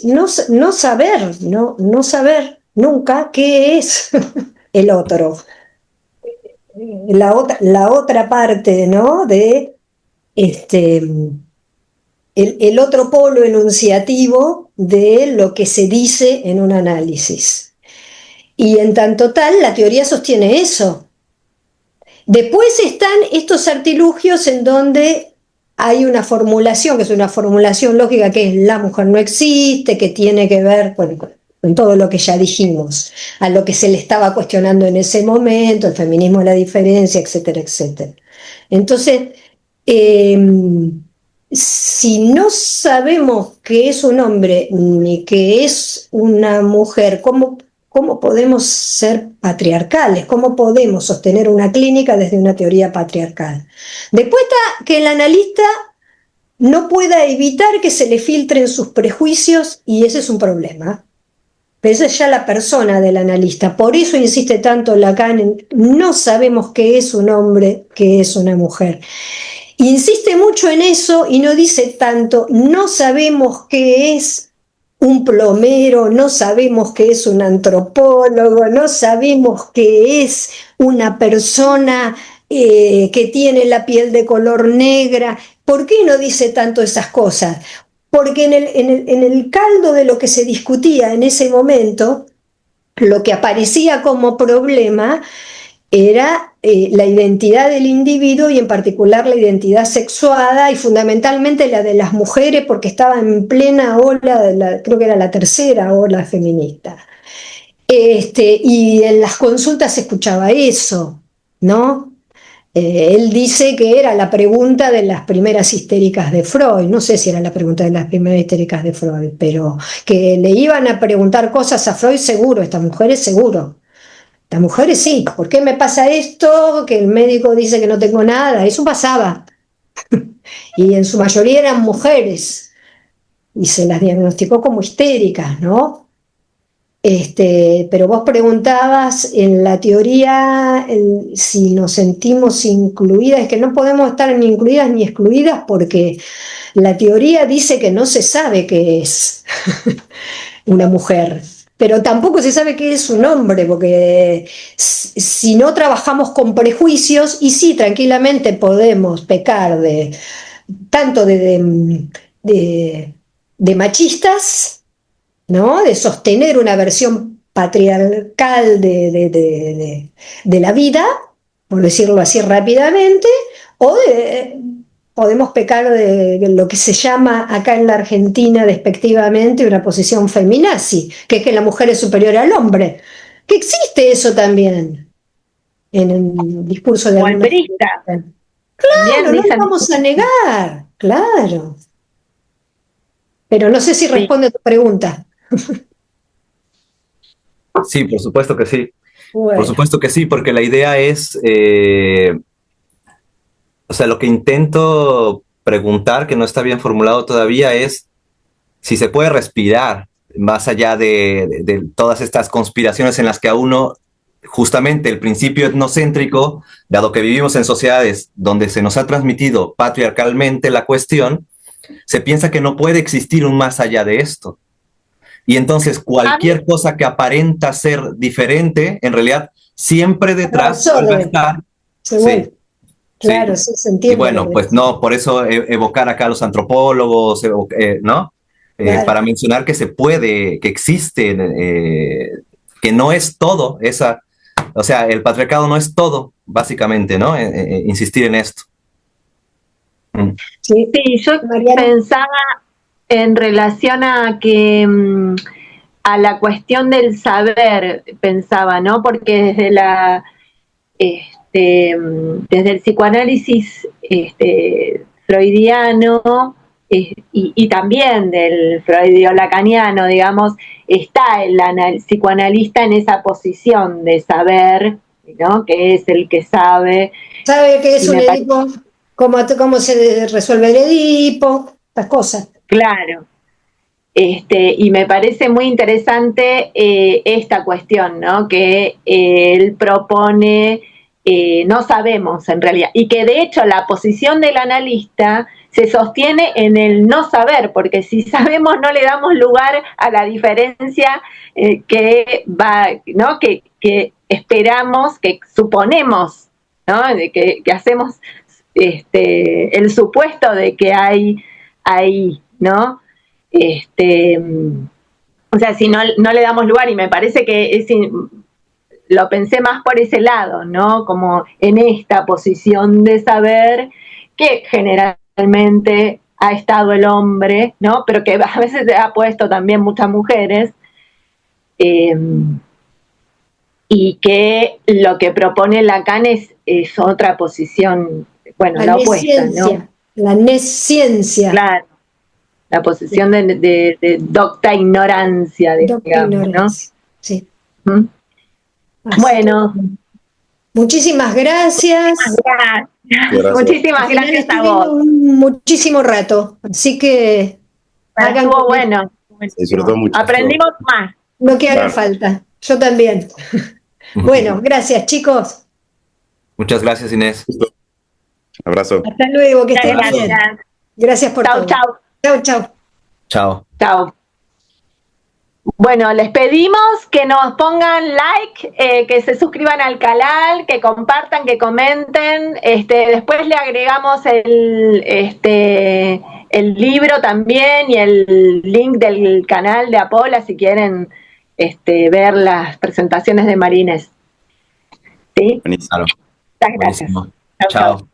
Speaker 4: no saber nunca qué es el otro. La otra parte, ¿no? De el otro polo enunciativo de lo que se dice en un análisis. Y en tanto tal, la teoría sostiene eso. Después están estos artilugios en donde hay una formulación, que es una formulación lógica, que es la mujer no existe, que tiene que ver con todo lo que ya dijimos, a lo que se le estaba cuestionando en ese momento, el feminismo, la diferencia, etcétera, etcétera. Entonces, si no sabemos qué es un hombre ni qué es una mujer, ¿cómo podemos ser patriarcales? ¿Cómo podemos sostener una clínica desde una teoría patriarcal? Después está que el analista no pueda evitar que se le filtren sus prejuicios, y ese es un problema. Pero esa es ya la persona del analista. Por eso insiste tanto Lacan en no sabemos qué es un hombre, qué es una mujer. Insiste mucho en eso y no dice tanto, no sabemos qué es un plomero, no sabemos qué es un antropólogo, no sabemos qué es una persona que tiene la piel de color negra. ¿Por qué no dice tanto esas cosas? Porque en el caldo de lo que se discutía en ese momento, lo que aparecía como problema era la identidad del individuo, y en particular la identidad sexuada, y fundamentalmente la de las mujeres, porque estaba en plena ola, creo que era la tercera ola feminista. Y en las consultas se escuchaba eso, ¿no? Él dice que era la pregunta de las primeras histéricas de Freud, no sé si era la pregunta de las primeras histéricas de Freud, pero que le iban a preguntar cosas a Freud seguro, estas mujeres seguro. Las mujeres sí, ¿por qué me pasa esto? Que el médico dice que no tengo nada, eso pasaba. Y en su mayoría eran mujeres, y se las diagnosticó como histéricas, ¿no? Pero vos preguntabas en la teoría si nos sentimos incluidas, es que no podemos estar ni incluidas ni excluidas, porque la teoría dice que no se sabe qué es una mujer. Pero tampoco se sabe qué es un hombre, porque si no trabajamos con prejuicios, y sí, tranquilamente podemos pecar tanto de machistas, ¿no? De sostener una versión patriarcal de la vida, por decirlo así rápidamente, o podemos pecar de lo que se llama acá en la Argentina despectivamente una posición feminazi, que es que la mujer es superior al hombre, que existe eso también en el discurso de
Speaker 1: O
Speaker 4: algunos.
Speaker 1: albrista.
Speaker 4: Claro, no lo
Speaker 1: dicen.
Speaker 4: vamos a negar, claro. Pero no sé si responde a tu pregunta.
Speaker 3: Sí, por supuesto que sí.
Speaker 4: Bueno.
Speaker 3: Por supuesto que sí, porque la idea es, o sea, lo que intento preguntar, que no está bien formulado todavía, es si se puede respirar más allá de todas estas conspiraciones en las que a uno, justamente el principio etnocéntrico, dado que vivimos en sociedades donde se nos ha transmitido patriarcalmente la cuestión, se piensa que no puede existir un más allá de esto. Y entonces cualquier cosa que aparenta ser diferente, en realidad siempre detrás vuelve a estar.
Speaker 4: Sí. Claro, sí, se entiende.
Speaker 3: Y bueno, pues no, por eso evocar acá a los antropólogos, ¿no?
Speaker 4: Claro.
Speaker 3: Para mencionar que se puede, que existe, que no es todo esa, o sea, el patriarcado no es todo, básicamente, ¿no? Insistir en esto.
Speaker 4: Sí,
Speaker 1: yo
Speaker 4: Mariana.
Speaker 1: pensaba en relación a que a la cuestión del saber, pensaba, ¿no? Porque desde el psicoanálisis freudiano y también del freudio-lacaniano, digamos, está el psicoanalista en esa posición de saber, ¿no? Que es el que sabe.
Speaker 4: ¿Sabe qué es un Edipo? ¿Cómo se resuelve el Edipo? Estas cosas.
Speaker 1: Claro. Y me parece muy interesante esta cuestión, ¿no? Que él propone, no sabemos en realidad, y que de hecho la posición del analista se sostiene en el no saber, porque si sabemos no le damos lugar a la diferencia que va, ¿no? Que esperamos, que suponemos, ¿no? Que hacemos el supuesto de que hay ahí, ¿no? O sea, si no le damos lugar, y me parece que lo pensé más por ese lado, ¿no? Como en esta posición de saber que generalmente ha estado el hombre, ¿no? Pero que a veces se ha puesto también muchas mujeres, y que lo que propone Lacan es otra posición, bueno, la opuesta, ¿no?
Speaker 4: La nesciencia.
Speaker 1: Claro. La posición de docta ignorancia, digamos, ¿no?
Speaker 4: Sí.
Speaker 1: ¿Mm? Bueno.
Speaker 4: Muchísimas gracias.
Speaker 1: Muchísimas gracias a vos.
Speaker 4: Muchísimo rato, así que
Speaker 1: estuvo bueno.
Speaker 2: Disfrutó mucho.
Speaker 1: Aprendimos más.
Speaker 4: Lo que haga falta. Yo también. Bueno, gracias, chicos.
Speaker 3: Muchas gracias, Inés.
Speaker 2: Abrazo.
Speaker 4: Hasta luego, que estén bien. Gracias por todo.
Speaker 1: Chau.
Speaker 4: Chau, chau.
Speaker 3: Chao.
Speaker 1: Chao. Bueno, les pedimos que nos pongan like, que se suscriban al canal, que compartan, que comenten. Después le agregamos el libro también y el link del canal de Apola si quieren ver las presentaciones de María Inés. ¿Sí?
Speaker 3: Buenísimo.
Speaker 1: Muchas gracias.
Speaker 3: Buenísimo. Chao.